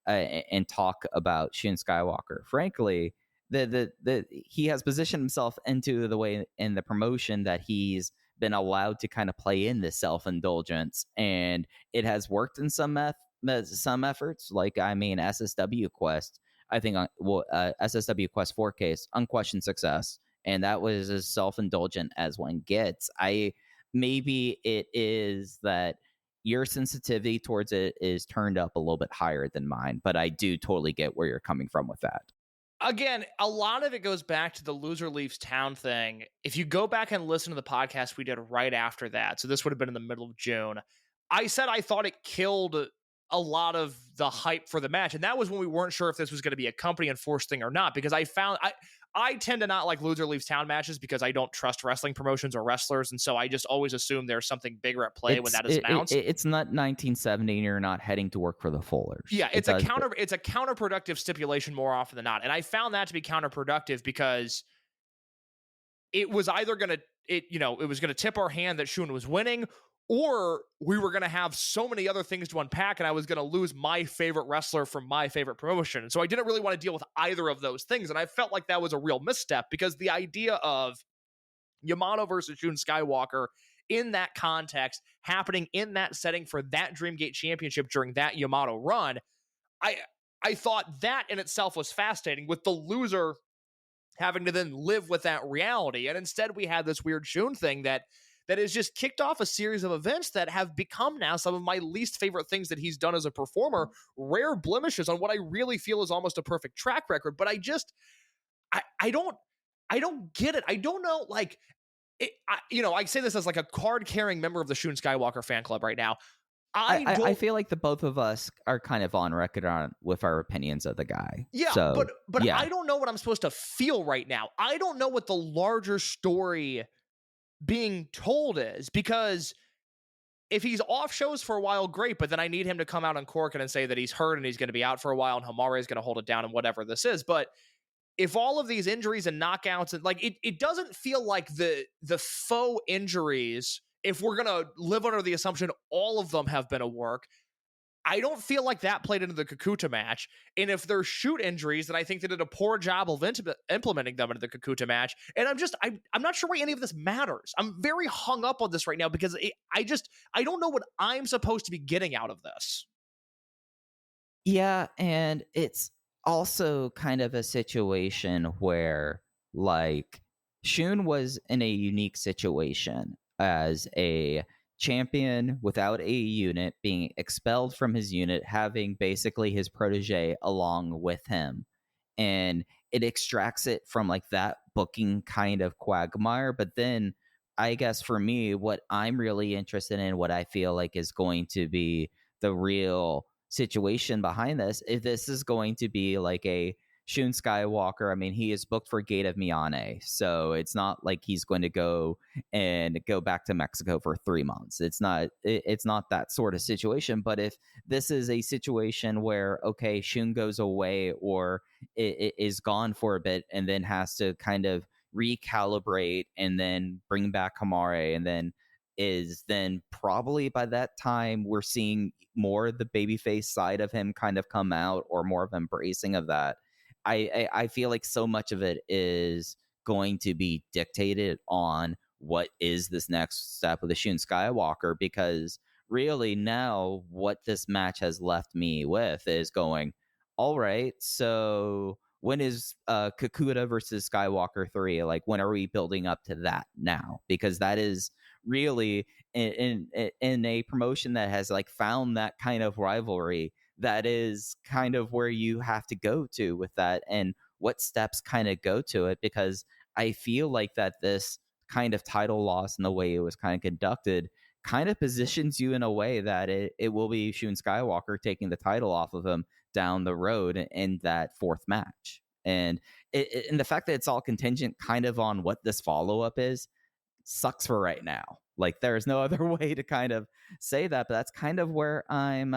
and talk about Shun Skywalker, frankly, he has positioned himself into the way in the promotion that he's been allowed to kind of play in this self-indulgence, and it has worked in some efforts. Like, I mean, SSW Quest, I think SSW Quest 4 case, unquestioned success, and that was as self-indulgent as one gets. Maybe it is that your sensitivity towards it is turned up a little bit higher than mine, but I do totally get where you're coming from with that. Again, a lot of it goes back to the loser leaves town thing. If you go back and listen to the podcast we did right after that, so this would have been in the middle of June, I said I thought it killed a lot of the hype for the match, and that was when we weren't sure if this was going to be a company enforced thing or not, because I tend to not like loser leaves town matches because I don't trust wrestling promotions or wrestlers, and so I just always assume there's something bigger at play when that is announced. It's not 1970 and you're not heading to work for the Fullers. Yeah, it's a counterproductive stipulation more often than not, and I found that to be counterproductive because it was either it was gonna tip our hand that Shun was winning, or we were going to have so many other things to unpack, and I was going to lose my favorite wrestler from my favorite promotion. And so I didn't really want to deal with either of those things, and I felt like that was a real misstep, because the idea of Yamato versus Shun Skywalker in that context, happening in that setting for that Dreamgate Championship during that Yamato run, I thought that in itself was fascinating, with the loser having to then live with that reality. And instead we had this weird Shun thing that has just kicked off a series of events that have become now some of my least favorite things that he's done as a performer, rare blemishes on what I really feel is almost a perfect track record. But I don't get it. I don't know, like, I say this as like a card-carrying member of the Shun Skywalker fan club right now. I feel like the both of us are kind of on record with our opinions of the guy. Yeah, so, but I don't know what I'm supposed to feel right now. I don't know what the larger story being told is, because if he's off shows for a while, great, but then I need him to come out on Corkin and say that he's hurt and he's going to be out for a while and Hamare is going to hold it down and whatever this is. But if all of these injuries and knockouts, and like, it doesn't feel like the faux injuries, if we're going to live under the assumption all of them have been a work, I don't feel like that played into the Kikuta match. And if there's shoot injuries, then I think they did a poor job of implementing them into the Kikuta match. And I'm not sure why any of this matters. I'm very hung up on this right now because I don't know what I'm supposed to be getting out of this. Yeah, and it's also kind of a situation where, like, Shun was in a unique situation as a champion without a unit, being expelled from his unit, having basically his protege along with him. And it extracts it from like that booking kind of quagmire. But then I guess for me, what I'm really interested in, what I feel like is going to be the real situation behind this, if this is going to be like a Shun Skywalker, I mean, he is booked for Gate of Miyane, so it's not like he's going to go back to Mexico for 3 months. It's not that sort of situation. But if this is a situation where, okay, Shun goes away or it is gone for a bit and then has to kind of recalibrate and then bring back Hamare, and then probably by that time we're seeing more of the babyface side of him kind of come out, or more of embracing of that. I feel like so much of it is going to be dictated on what is this next step with the Shun Skywalker, because really now what this match has left me with is going, all right, so when is Kikuta versus Skywalker 3? Like, when are we building up to that now? Because that is really in a promotion that has like found that kind of rivalry, that is kind of where you have to go to with that, and what steps kind of go to it. Because I feel like that this kind of title loss and the way it was kind of conducted kind of positions you in a way that it will be Shun Skywalker taking the title off of him down the road in that fourth match. And and the fact that it's all contingent kind of on what this follow-up is sucks for right now. Like, there's no other way to kind of say that, but that's kind of where I'm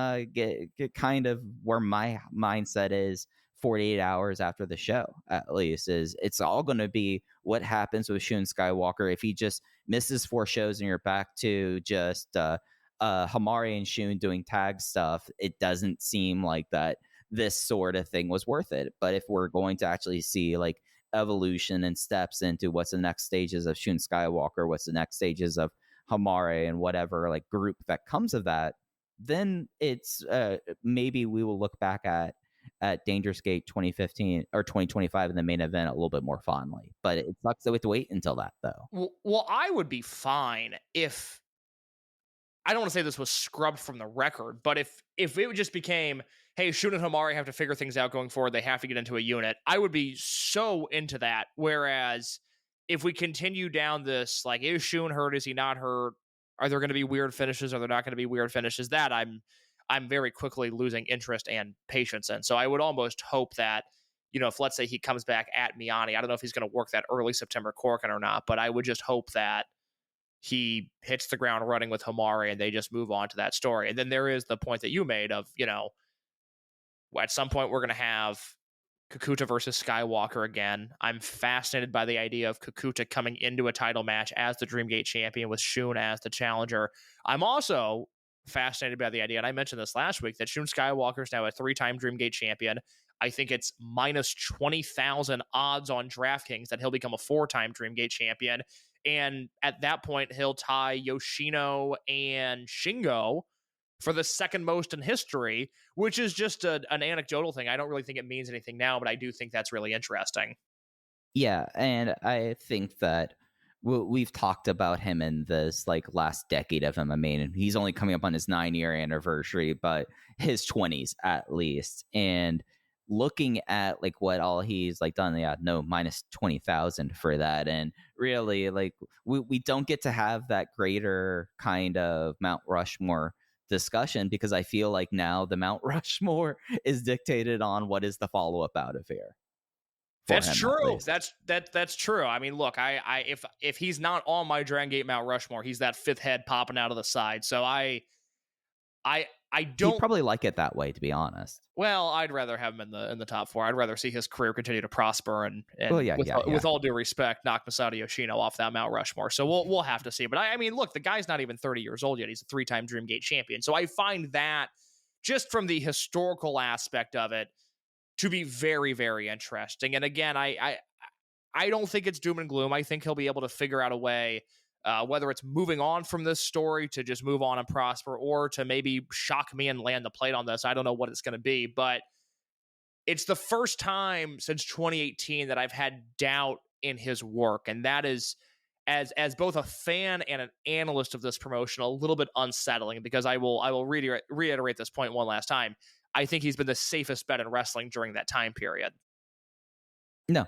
kind of where my mindset is 48 hours after the show, at least, is it's all going to be what happens with Shun Skywalker. If he just misses 4 shows and you're back to just Hamare and Shun doing tag stuff, it doesn't seem like that this sort of thing was worth it. But if we're going to actually see like evolution and steps into what's the next stages of Shun Skywalker, what's the next stages of Hamare, and whatever like group that comes of that, then it's maybe we will look back at Dangerous Gate 2015 or 2025 in the main event a little bit more fondly. But it sucks that we have to wait until that, though. Well, I would be fine if, I don't want to say this was scrubbed from the record, but if it just became, hey, Shun and Hamare have to figure things out going forward, they have to get into a unit, I would be so into that. Whereas if we continue down this, like, is Shun hurt? Is he not hurt? Are there going to be weird finishes? Are there not going to be weird finishes? That I'm very quickly losing interest and patience in. So I would almost hope that, if let's say he comes back at Miyane, I don't know if he's going to work that early September Corkin or not, but I would just hope that he hits the ground running with Hamare and they just move on to that story. And then there is the point that you made of, at some point we're going to have Kikuta versus Skywalker again. I'm fascinated by the idea of Kikuta coming into a title match as the Dreamgate champion with Shun as the challenger. I'm also fascinated by the idea, and I mentioned this last week, that Shun Skywalker is now a 3-time Dreamgate champion. I think it's minus 20,000 odds on DraftKings that he'll become a 4-time Dreamgate champion. And at that point, he'll tie Yoshino and Shingo for the second most in history, which is just an anecdotal thing. I don't really think it means anything now, but I do think that's really interesting. Yeah, and I think that we've talked about him in this like last decade of MMA, and he's only coming up on his 9-year anniversary, but his 20s at least. And looking at like what all he's like done, yeah, no, minus 20,000 for that. And really, like we don't get to have that greater kind of Mount Rushmore discussion, because I feel like now the Mount Rushmore is dictated on what is the follow-up out of here. That's true. That's true. I mean, look, if he's not on my Dragongate Mount Rushmore, he's that fifth head popping out of the side. So I don't. You'd probably like it that way, to be honest. Well, I'd rather have him in the top 4. I'd rather see his career continue to prosper and with all due respect, knock Masato Yoshino off that Mount Rushmore. So we'll have to see. But I mean, look, the guy's not even 30 years old yet. He's a 3-time Dreamgate champion. So I find that just from the historical aspect of it to be very, very interesting. And again, I don't think it's doom and gloom. I think he'll be able to figure out a way, whether it's moving on from this story to just move on and prosper, or to maybe shock me and land the plate on this. I don't know what it's going to be, but it's the first time since 2018 that I've had doubt in his work. And that is, as both a fan and an analyst of this promotion, a little bit unsettling, because I will reiterate this point one last time. I think he's been the safest bet in wrestling during that time period. No,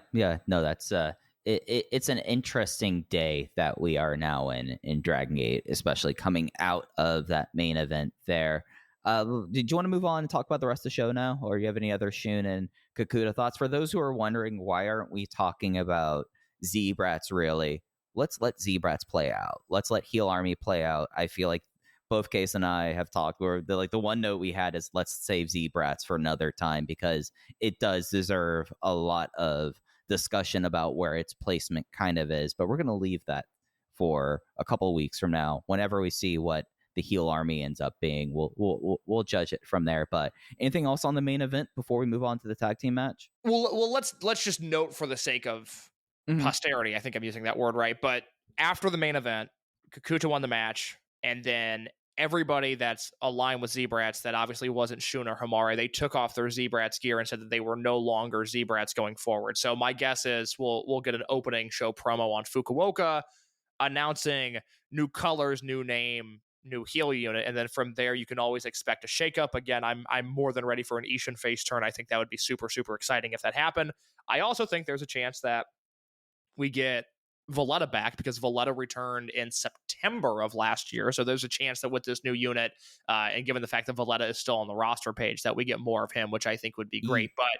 that's it's an interesting day that we are now in Dragongate, especially coming out of that main event there. Did you want to move on and talk about the rest of the show now, or do you have any other Shun and Kikuta thoughts? For those who are wondering, why aren't we talking about Z-Brats really? Let's let Z-Brats play out. Let's let Heel Army play out. I feel like both Case and I have talked where the one note we had is let's save Z-Brats for another time, because it does deserve a lot of discussion about where its placement kind of is. But we're going to leave that for a couple of weeks from now. Whenever we see what the Heel Army ends up being, we'll judge it from there. But anything else on the main event before we move on to the tag team match? Well, let's just note for the sake of posterity, I think I'm using that word right, but after the main event, Kikuta won the match. And then everybody that's aligned with Z-Brats that obviously wasn't Shun or Hamare, they took off their Z-Brats gear and said that they were no longer Z-Brats going forward. So my guess is we'll get an opening show promo on Fukuoka announcing new colors, new name, new heel unit. And then from there, you can always expect a shakeup. Again, I'm more than ready for an Ishin face turn. I think that would be super, super exciting if that happened. I also think there's a chance that we get Valletta back, because Valletta returned in September of last year. So there's a chance that with this new unit, and given the fact that Valletta is still on the roster page, that we get more of him, which I think would be great. But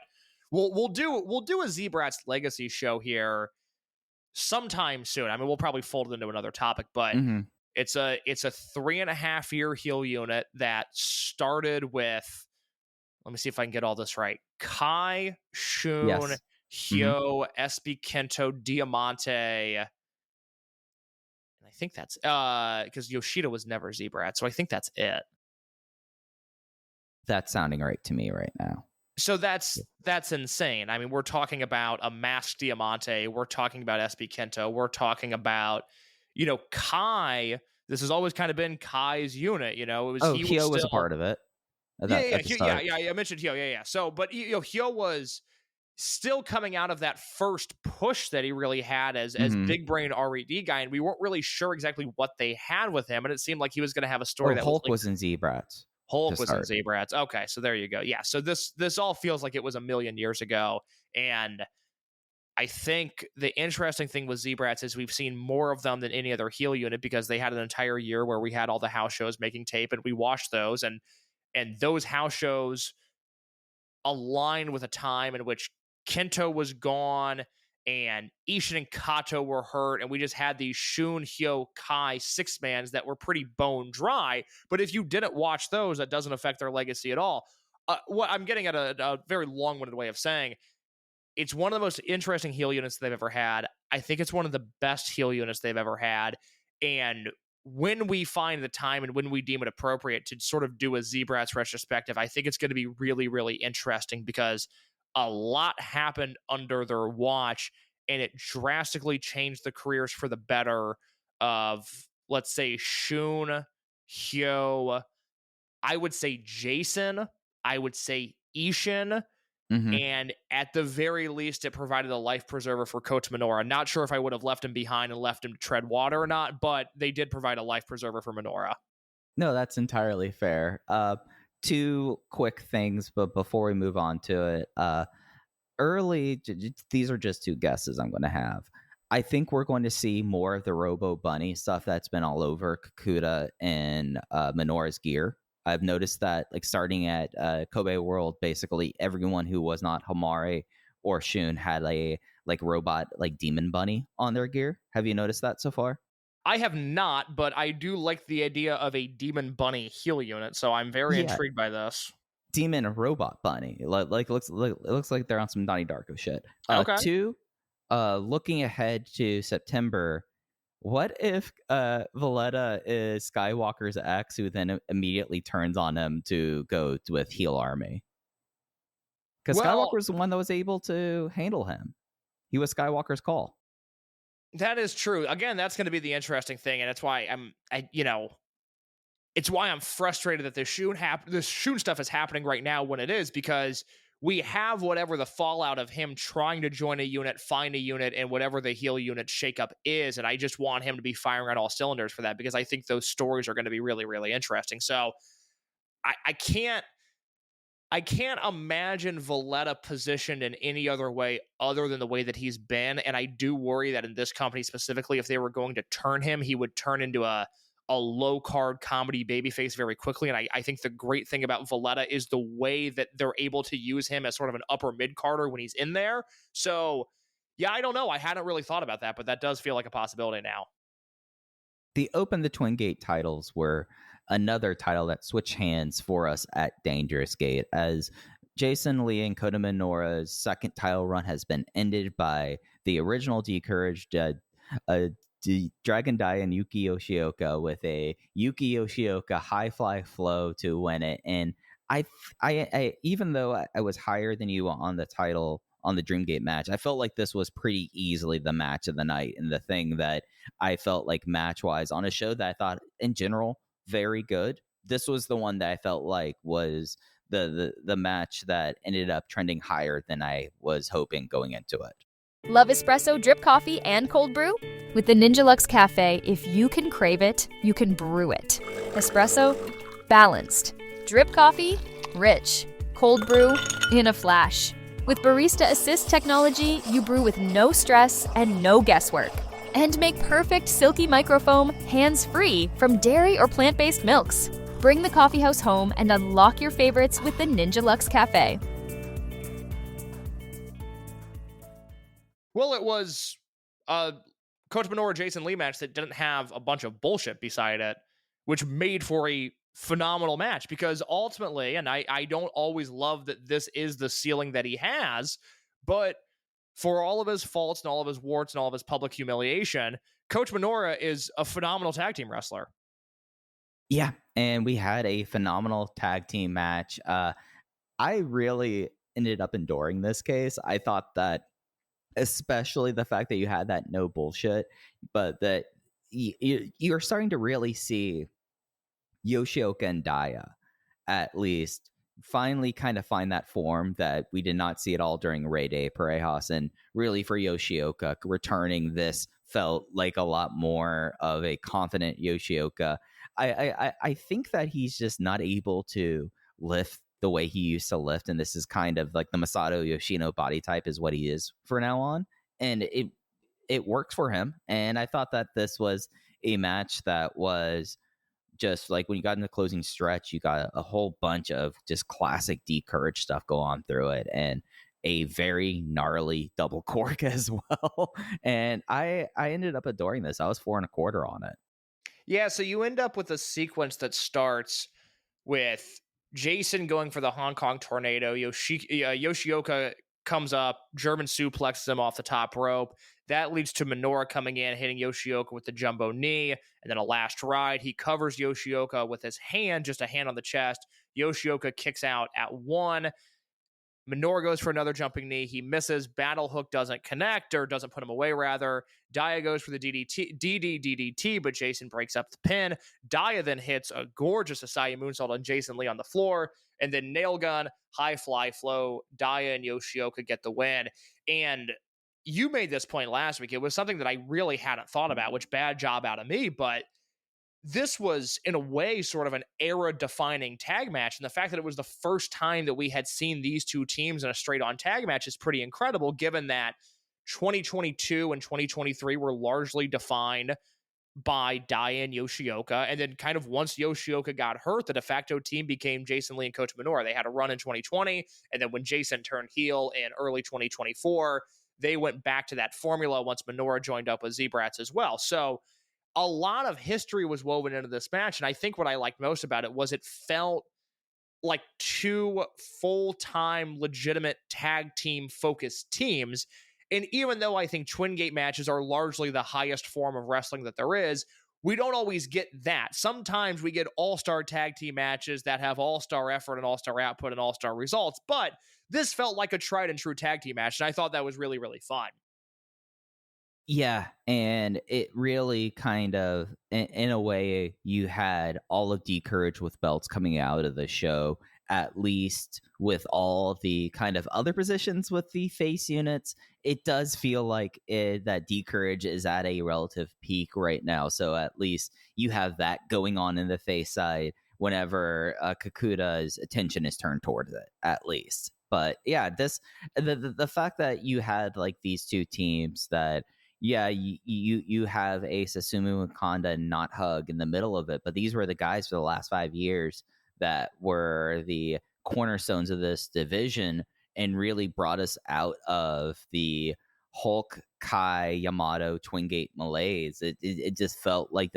we'll do a Z-Brats Legacy show here sometime soon. I mean, we'll probably fold it into another topic, but it's a 3.5-year heel unit that started with, let me see if I can get all this right, Kai, Shun, Yes. Hyo, SB Kento, Diamante, and I think that's because Yoshida was never Z-Brat, so I think that's it. That's sounding right to me right now. So that's insane. I mean, we're talking about a masked Diamante, we're talking about SB Kento, we're talking about, Kai. This has always kind of been Kai's unit. It was Hyo was a part of it. I mentioned Hyo. Yeah. So, but Hyo was still coming out of that first push that he really had as big brain RED guy, and we weren't really sure exactly what they had with him, and it seemed like he was going to have a story that Hulk was in Z-Brats. Hulk was in Z-Brats. Okay, so there you go. Yeah, so this all feels like it was a million years ago, and I think the interesting thing with Z-Brats is we've seen more of them than any other heel unit, because they had an entire year where we had all the house shows making tape, and we watched those, and those house shows aligned with a time in which Kento was gone and Ishin and Kato were hurt, and we just had these Shun, Hyo, Kai 6-mans that were pretty bone dry. But if you didn't watch those, that doesn't affect their legacy at all. What I'm getting at a very long-winded way of saying, it's one of the most interesting heel units they've ever had. I think it's one of the best heel units they've ever had. And when we find the time and when we deem it appropriate to sort of do a Z-Brats retrospective, I think it's going to be really, really interesting, because a lot happened under their watch, and it drastically changed the careers for the better of, let's say, Shun, Hyo, I would say Jason. I would say Ishin. And at the very least, it provided a life preserver for Coach Minoura. Not sure if I would have left him behind and left him to tread water or not, but they did provide a life preserver for Minoura. No, that's entirely fair. Two quick things, but before we move on to it, these are just two guesses I'm going to have. I think we're going to see more of the Robo Bunny stuff that's been all over Kikuta and Minoura's gear. I've noticed that, like, starting at Kobe World, basically everyone who was not Hamare or Shun had a robot demon bunny on their gear. Have you noticed that so far? I have not, but I do like the idea of a demon bunny heal unit, so I'm very intrigued by this. Demon robot bunny, it looks like they're on some Donnie Darko shit. Okay. Two, looking ahead to September. What if Valletta is Skywalker's ex, who then immediately turns on him to go with Heal Army? Because Skywalker's the one that was able to handle him. He was Skywalker's call. That is true. Again, that's going to be the interesting thing, and it's why it's why I'm frustrated that this Shun stuff is happening right now when it is, because we have whatever the fallout of him trying to join a unit, find a unit, and whatever the heal unit shakeup is. And I just want him to be firing on all cylinders for that, because I think those stories are going to be really, really interesting. So I can't imagine Valletta positioned in any other way other than the way that he's been. And I do worry that in this company specifically, if they were going to turn him, he would turn into a low-card comedy babyface very quickly. And I think the great thing about Valletta is the way that they're able to use him as sort of an upper mid-carder when he's in there. So, yeah, I don't know. I hadn't really thought about that, but that does feel like a possibility now. The Open the Twin Gate titles were another title that switched hands for us at Dangerous Gate, as Jason Lee and Kota Minoura's second title run has been ended by the original Decouraged Dragon Dai and Yuki Yoshioka with a Yuki Yoshioka high fly flow to win it. And I even though I was higher than you on the title on the Dreamgate match, I felt like this was pretty easily the match of the night, and the thing that I felt like match wise on a show that I thought in general very good. This was the one that I felt like was the match that ended up trending higher than I was hoping going into it. Love espresso, drip coffee, and cold brew? With the Ninja Luxe Cafe, if you can crave it, you can brew it. Espresso, balanced. Drip coffee, rich. Cold brew, in a flash. With Barista Assist technology, you brew with no stress and no guesswork. And make perfect silky microfoam hands-free from dairy or plant-based milks. Bring the coffee house home and unlock your favorites with the Ninja Luxe Cafe. Well, it was Coach Minoura Jason Lee match that didn't have a bunch of bullshit beside it, which made for a phenomenal match, because ultimately, and I don't always love that this is the ceiling that he has, but for all of his faults and all of his warts and all of his public humiliation, Coach Minoura is a phenomenal tag team wrestler. Yeah, and we had a phenomenal tag team match. I really ended up enduring this case. I thought that, especially the fact that you had that no bullshit, but that you're starting to really see Yoshioka and Daya at least finally kind of find that form that we did not see at all during Rey de Parejas. And really for Yoshioka, returning this felt like a lot more of a confident Yoshioka. I think that he's just not able to lift the way he used to lift, and this is kind of like the Masato Yoshino body type is what he is for now on, and it works for him. And I thought that this was a match that was just like, when you got in the closing stretch, you got a whole bunch of just classic Decourage stuff go on through it, and a very gnarly double cork as well. And I ended up adoring this. I was 4.25 on it. Yeah, so you end up with a sequence that starts with Jason going for the Hong Kong tornado. Yoshioka comes up, German suplexes him off the top rope. That leads to Minoura coming in, hitting Yoshioka with the jumbo knee, and then a last ride. He covers Yoshioka with his hand, just a hand on the chest. Yoshioka kicks out at 1. Minoru goes for another jumping knee. He misses. Battle hook doesn't connect, or doesn't put him away, rather. Daya goes for the DDT, but Jason breaks up the pin. Daya then hits a gorgeous Asai moonsault on Jason Lee on the floor, and then nail gun, high fly flow. Daya and Yoshioka get the win. And you made this point last week. It was something that I really hadn't thought about, which bad job out of me, but this was, in a way, sort of an era-defining tag match, and the fact that it was the first time that we had seen these two teams in a straight-on tag match is pretty incredible, given that 2022 and 2023 were largely defined by Daya and Yoshioka, and then kind of once Yoshioka got hurt, the de facto team became Jason Lee and Kota Minoura. They had a run in 2020, and then when Jason turned heel in early 2024, they went back to that formula once Minoura joined up with Z-Brats as well. So a lot of history was woven into this match, and I think what I liked most about it was it felt like two full-time, legitimate tag team focused teams. And even though I think Twin Gate matches are largely the highest form of wrestling that there is, we don't always get that. Sometimes we get all-star tag team matches that have all-star effort and all-star output and all-star results, but this felt like a tried and true tag team match, and I thought that was really, really fun. Yeah, and it really kind of, in a way, you had all of D-Courage with belts coming out of the show, at least with all the kind of other positions with the face units. It does feel like that D-Courage is at a relative peak right now, so at least you have that going on in the face side whenever Kikuta's attention is turned towards it, at least. But yeah, the fact that you had like these two teams that, yeah, you have Ace, Susumu, Wakanda, and Not Hug in the middle of it, but these were the guys for the last 5 years that were the cornerstones of this division and really brought us out of the Hulk, Kai, Yamato, Twin Gate malaise. It just felt like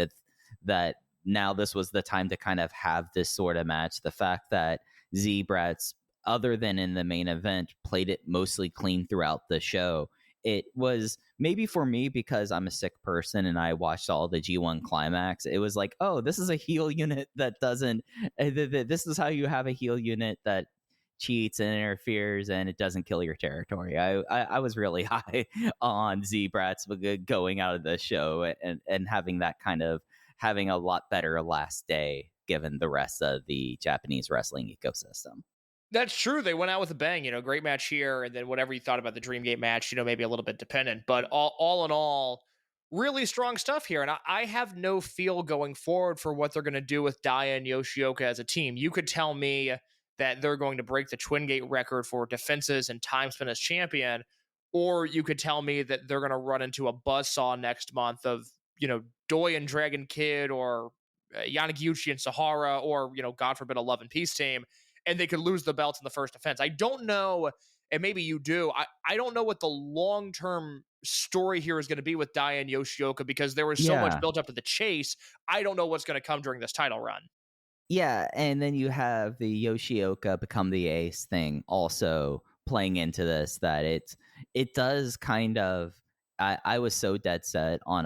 that now this was the time to kind of have this sort of match. The fact that Z-Brats, other than in the main event, played it mostly clean throughout the show. It was maybe for me because I'm a sick person and I watched all the G1 climax. It was like, oh, this is a heel unit that doesn't. This is how you have a heel unit that cheats and interferes and it doesn't kill your territory. I was really high on Z-Brats going out of the show and having that kind of having a lot better last day given the rest of the Japanese wrestling ecosystem. That's true. They went out with a bang, great match here. And then whatever you thought about the Dreamgate match, maybe a little bit dependent, but all in all, really strong stuff here. And I have no feel going forward for what they're going to do with Daya and Yoshioka as a team. You could tell me that they're going to break the Twin Gate record for defenses and time spent as champion, or you could tell me that they're going to run into a buzzsaw next month of, Doi and Dragon Kid, or Yanagiuchi and Sahara, or, God forbid, a Love and Peace team, and they could lose the belts in the first defense. I don't know, and maybe you do, I don't know what the long-term story here is going to be with Daya and Yoshioka, because there was so much built up to the chase. I don't know what's going to come during this title run. Yeah, and then you have the Yoshioka become the ace thing also playing into this, that it does kind of, I was so dead set on,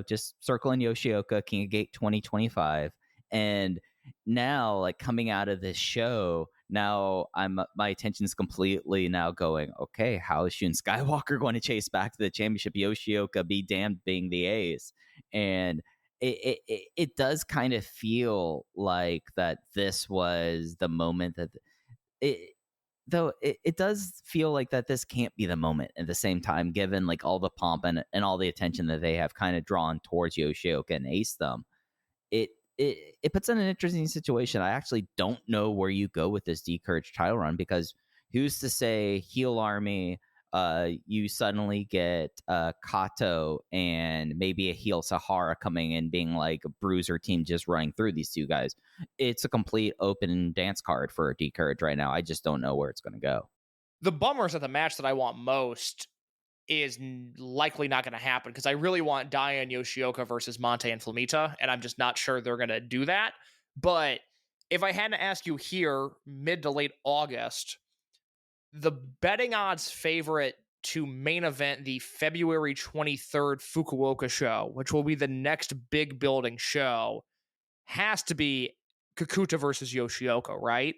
just circling Yoshioka, King of Gate 2025, and now, like, coming out of this show, now my attention's completely now going, okay, how is Shun Skywalker going to chase back to the championship? Yoshioka be damned being the ace. And it does kind of feel like that this was the moment that it does feel like that this can't be the moment at the same time, given like all the pomp and all the attention that they have kind of drawn towards Yoshioka and Ace them. It puts in an interesting situation. I actually don't know where you go with this D-Courage title run, because who's to say heel army, you suddenly get Kato and maybe a heel Sahara coming in being like a bruiser team just running through these two guys. It's a complete open dance card for D-Courage right now. I just don't know where it's going to go. The bummer is that the match that I want most is likely not going to happen, because I really want Daya and Yoshioka versus Monte and Flamita, and I'm just not sure they're going to do that. But if I had to ask you here, mid to late August, the betting odds favorite to main event the February 23rd Fukuoka show, which will be the next big building show, has to be Kikuta versus Yoshioka, right?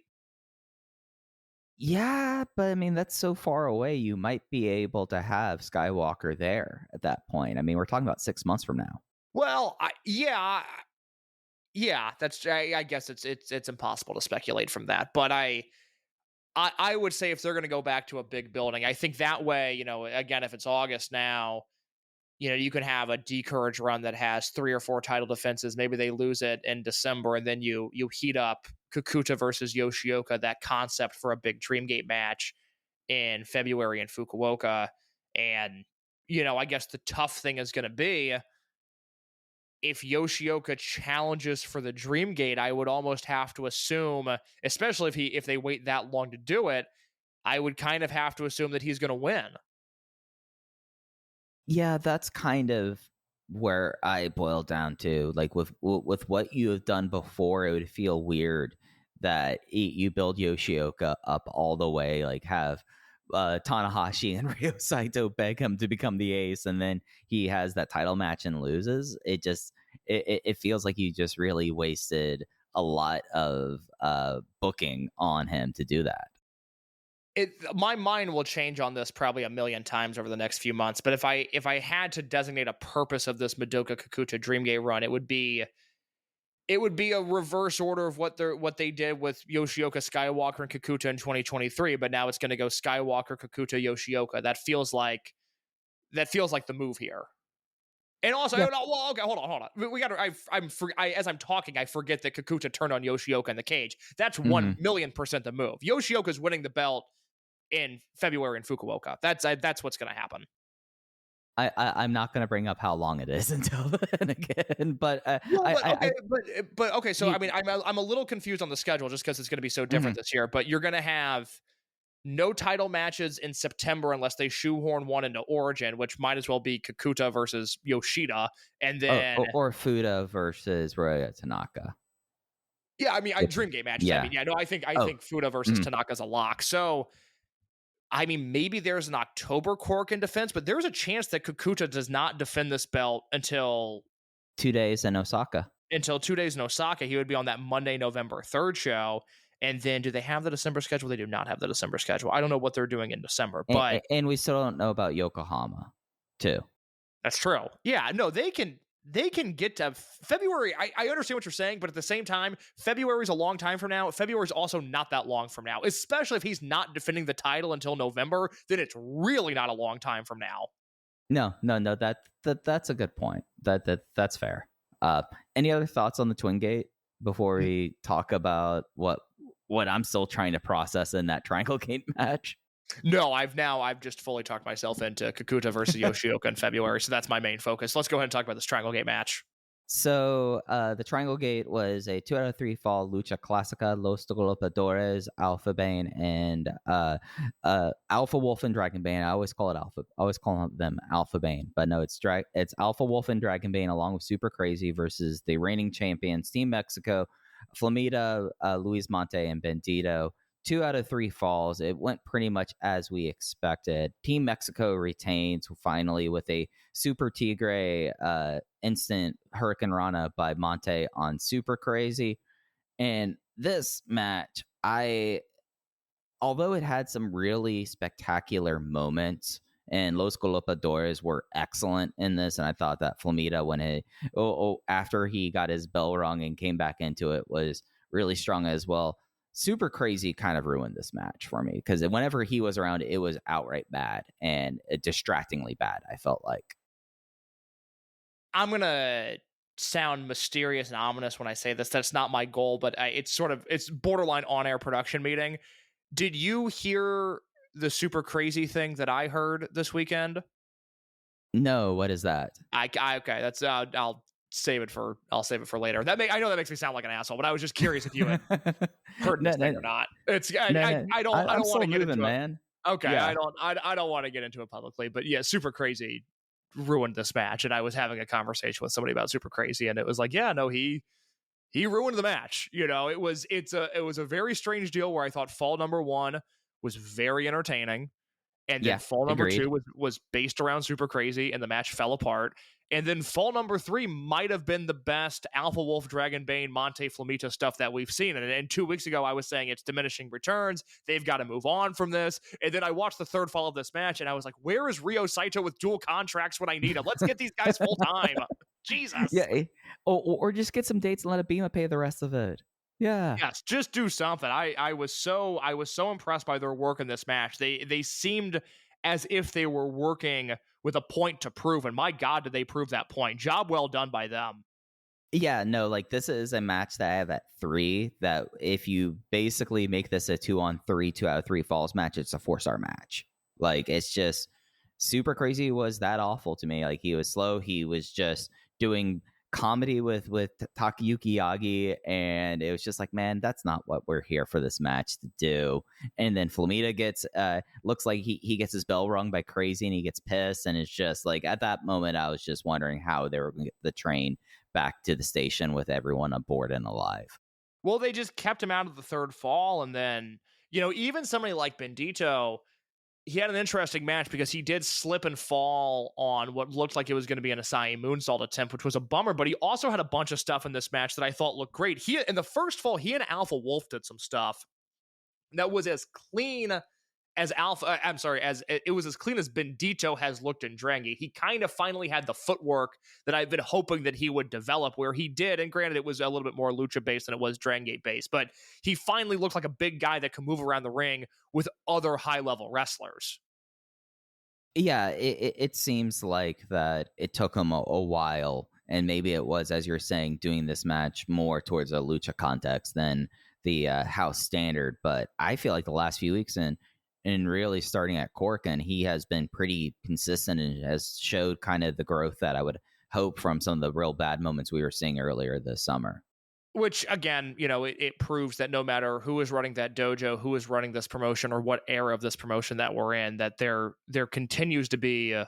Yeah, but I mean, that's so far away. You might be able to have Skywalker there at that point. I mean, we're talking about 6 months from now. Well, yeah, that's I guess it's impossible to speculate from that, but I would say if they're going to go back to a big building, I think that way, again, if it's August now, you can have a Decourage run that has 3 or 4 title defenses. Maybe they lose it in December, and then you heat up Kikuta versus Yoshioka, that concept for a big Dreamgate match in February in Fukuoka. And, I guess the tough thing is going to be if Yoshioka challenges for the Dreamgate, I would almost have to assume, especially if they wait that long to do it, I would kind of have to assume that he's going to win. Yeah, that's kind of where I boil down to. Like with what you have done before, it would feel weird that you build Yoshioka up all the way, like have Tanahashi and Ryo Saito beg him to become the ace, and then he has that title match and loses. It feels like you just really wasted a lot of booking on him to do that. My mind will change on this probably a million times over the next few months. But if I had to designate a purpose of this Madoka Kikuta Dreamgate run, it would be a reverse order of what they did with Yoshioka, Skywalker, and Kikuta in 2023. But now it's going to go Skywalker, Kikuta, Yoshioka. That feels like the move here. And also, okay, hold on. We got to. As I'm talking, I forget that Kikuta turned on Yoshioka in the cage. That's 1,000,000% the move. Yoshioka's winning the belt in February in Fukuoka. That's what's going to happen. I'm not going to bring up how long it is until then again, but okay. So I mean, I'm a little confused on the schedule just because it's going to be so different this year. But you're going to have no title matches in September unless they shoehorn one into Origin, which might as well be Kikuta versus Yoshida, and then or Fuda versus Ryoya Tanaka. Yeah, I mean, Dreamgate matches. Yeah. I mean, I think Fuda versus Tanaka's a lock. So, I mean, maybe there's an October Cork in defense, but there's a chance that Kikuta does not defend this belt until 2 days in Osaka. Until 2 days in Osaka. He would be on that Monday, November 3rd show. And then do they have the December schedule? They do not have the December schedule. I don't know what they're doing in December, but and we still don't know about Yokohama too. That's true. Yeah, no, they can get to February. I understand what you're saying, but at the same time, February is a long time from now. February is also not that long from now, especially if he's not defending the title until November. Then it's really not a long time from now. No. That's a good point. That's fair. Any other thoughts on the Twin Gate before we talk about what I'm still trying to process in that Triangle Gate match? No, I've just fully talked myself into Kikuta versus Yoshioka in February, so that's my main focus. Let's go ahead and talk about this Triangle Gate match. So the Triangle Gate was a 2 out of 3 fall lucha clásica. Los Golpeadores, Alpha Bane, and Alpha Wolf and Dragon Bane. I always call them Alpha Bane, but no, it's Alpha Wolf and Dragon Bane along with Super Crazy versus the reigning champions Team Mexico, Flamita, Luis Monte, and Bandito. 2 out of 3 falls. It went pretty much as we expected. Team Mexico retains finally with a Super Tigre instant Hurricane Rana by Monte on Super Crazy. And this match, although it had some really spectacular moments, and Los Golpeadores were excellent in this, and I thought that Flamita, when after he got his bell rung and came back into it, was really strong as well. Super Crazy kind of ruined this match for me because whenever he was around, it was outright bad and distractingly bad, I felt like. I'm going to sound mysterious and ominous when I say this. That's not my goal, but it's borderline on-air production meeting. Did you hear the Super Crazy thing that I heard this weekend? No, what is that? Okay, that's I'll save it for later. I know that makes me sound like an asshole, but I was just curious if you had heard this thing or not. I don't want to get into man. It. Okay, yeah. I don't want to get into it publicly, but yeah, Super Crazy ruined this match, and I was having a conversation with somebody about Super Crazy, and it was like, yeah, no, he ruined the match. It was a very strange deal where I thought fall number 1 was very entertaining. And then fall number 2 was based around Super Crazy, and the match fell apart. And then fall number 3 might have been the best Alpha Wolf, Dragonbane, Monte Flamita stuff that we've seen. And 2 weeks ago, I was saying it's diminishing returns. They've got to move on from this. And then I watched the third fall of this match, and I was like, where is Ryo Saito with dual contracts when I need him? Let's get these guys full time. Jesus. Yeah. Or just get some dates and let Abima pay the rest of it. Yeah. Yes, just do something. I was so impressed by their work in this match. They seemed as if they were working with a point to prove, and my God, did they prove that point. Job well done by them. Yeah, no, like this is a match that I have at 3, that if you basically make this a 2-on-3, 2 out of 3 falls match, it's a 4-star match. Like, it's just super crazy. Was that awful to me. Like, he was slow. He was just doing comedy with Takayuki Yagi, and it was just like, man, that's not what we're here for this match to do. And then Flamita gets looks like he gets his bell rung by Crazy, and he gets pissed, and it's just like, at that moment I was just wondering how they were going to get the train back to the station with everyone aboard and alive. Well, they just kept him out of the third fall, and then, even somebody like Bendito, he had an interesting match because he did slip and fall on what looked like it was going to be an Asai moonsault attempt, which was a bummer, but he also had a bunch of stuff in this match that I thought looked great. In the first fall, he and Alpha Wolf did some stuff that was as clean as it was as clean as Bendito has looked in Drangate. He kind of finally had the footwork that I've been hoping that he would develop, where he did, and granted it was a little bit more lucha based than it was Drangate based, but he finally looked like a big guy that can move around the ring with other high level wrestlers. Yeah, it seems like that it took him a while, and maybe it was, as you're saying, doing this match more towards a lucha context than the house standard, but I feel like the last few weeks and really starting at Corkin, he has been pretty consistent and has showed kind of the growth that I would hope from some of the real bad moments we were seeing earlier this summer. Which, again, it proves that no matter who is running that dojo, who is running this promotion, or what era of this promotion that we're in, that there continues to be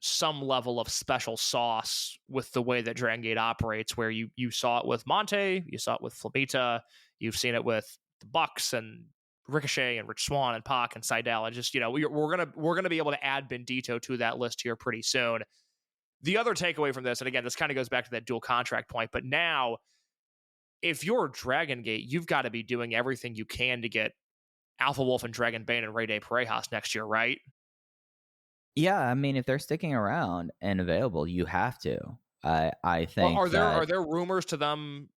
some level of special sauce with the way that Dragongate operates, where you saw it with Monte, you saw it with Flamita, you've seen it with the Bucks and Ricochet and Rich Swann and Pac and Seidel, and just we're gonna be able to add Bendito to that list here pretty soon. The other takeaway from this, and again, this kind of goes back to that dual contract point, but now if you're Dragongate, you've got to be doing everything you can to get Alpha Wolf and Dragonbane and Rey de Parejas next year, right? Yeah, I mean, if they're sticking around and available, you have to. I think. Well, are there rumors to them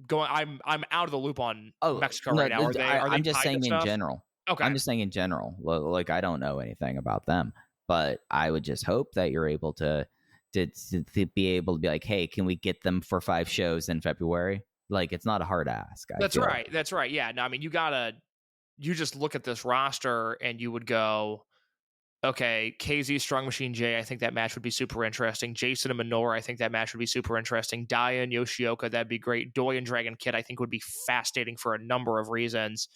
going? I'm out of the loop on Mexico right now. I'm just saying in general. Okay. I'm just saying in general. Like, I don't know anything about them, but I would just hope that you're able to be able to be like, hey, can we get them for 5 shows in February? Like, it's not a hard ask. That's right. That's right. Yeah. No, I mean, you just look at this roster and you would go, okay, KZ, Strong Machine J, I think that match would be super interesting. Jason and Minoru, I think that match would be super interesting. Daya and Yoshioka, that'd be great. Doi and Dragon Kid, I think would be fascinating for a number of reasons.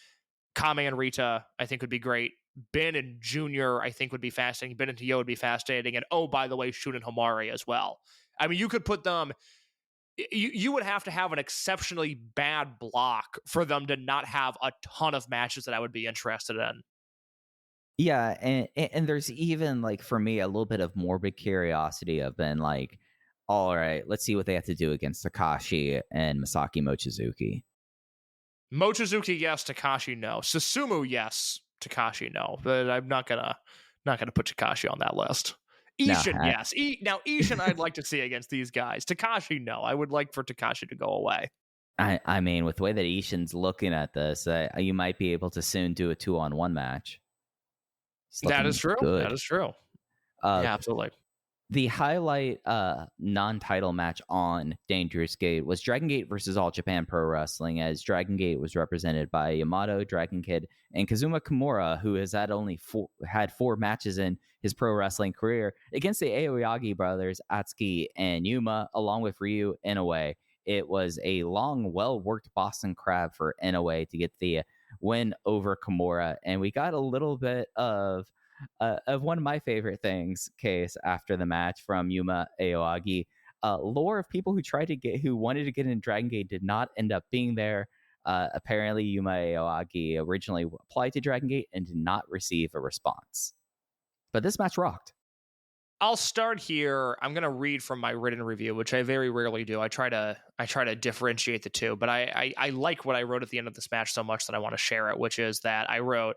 Kame and Rita, I think would be great. Ben and Junior, I think would be fascinating. Ben and Tio would be fascinating. And by the way, Shun and Homari as well. I mean, you could put them... You would have to have an exceptionally bad block for them to not have a ton of matches that I would be interested in. Yeah, and there's even, like, for me, a little bit of morbid curiosity of been like, all right, let's see what they have to do against Takashi and Masaki Mochizuki. Mochizuki, yes. Takashi, no. Susumu, yes. Takashi, no. But I'm not gonna put Takashi on that list. Ishin, yes. Now, Ishin, I'd like to see against these guys. Takashi, no. I would like for Takashi to go away. I mean, with the way that Ishin's looking at this, you might be able to soon do a 2-on-1 match. That is true. Good. That is true. Yeah, absolutely. The highlight non-title match on Dangerous Gate was Dragongate versus All Japan Pro Wrestling, as Dragongate was represented by Yamato, Dragon Kid, and Kazuma Kimura, who has had 4 matches in his pro wrestling career, against the Aoyagi brothers, Atsuki and Yuma, along with Ryu Inoue. It was a long, well-worked Boston Crab for Inoue to get the win over Kimura, and we got a little bit of one of my favorite things, Case, after the match from Yuma Aoyagi. Lore of people who wanted to get in Dragon Gate did not end up being there. Apparently, Yuma Aoyagi originally applied to Dragon Gate and did not receive a response. But this match rocked. I'll start here. I'm going to read from my written review, which I very rarely do. I try to differentiate the two, but I like what I wrote at the end of this match so much that I want to share it, which is that I wrote,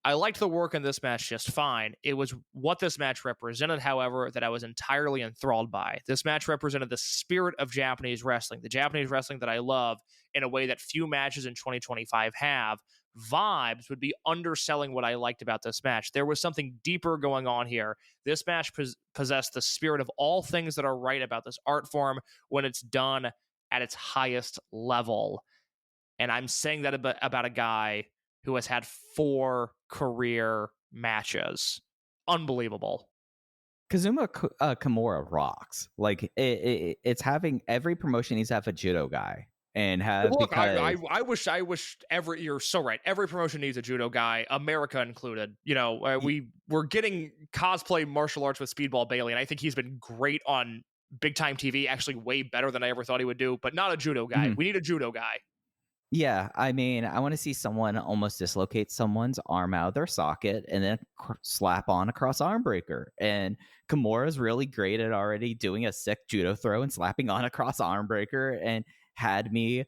I liked the work in this match just fine. It was what this match represented, however, that I was entirely enthralled by. This match represented the spirit of Japanese wrestling, the Japanese wrestling that I love in a way that few matches in 2025 have. Vibes would be underselling what I liked about this match. There was something deeper going on here. This match possessed the spirit of all things that are right about this art form when it's done at its highest level. And I'm saying that about a guy who has had 4 career matches. Unbelievable. Kazuma Kimura rocks. Like it's having every promotion needs to have a judo guy and have. Look, because... I wish you're so right. Every promotion needs a judo guy, America included. You know, we're getting cosplay martial arts with Speedball Bailey, and I think he's been great on big time TV. Actually, way better than I ever thought he would do. But not a judo guy. We need a judo guy. Yeah, I mean, I want to see someone almost dislocate someone's arm out of their socket and then slap on a cross arm breaker. And Kimura's really great at already doing a sick judo throw and slapping on a cross arm breaker, and had me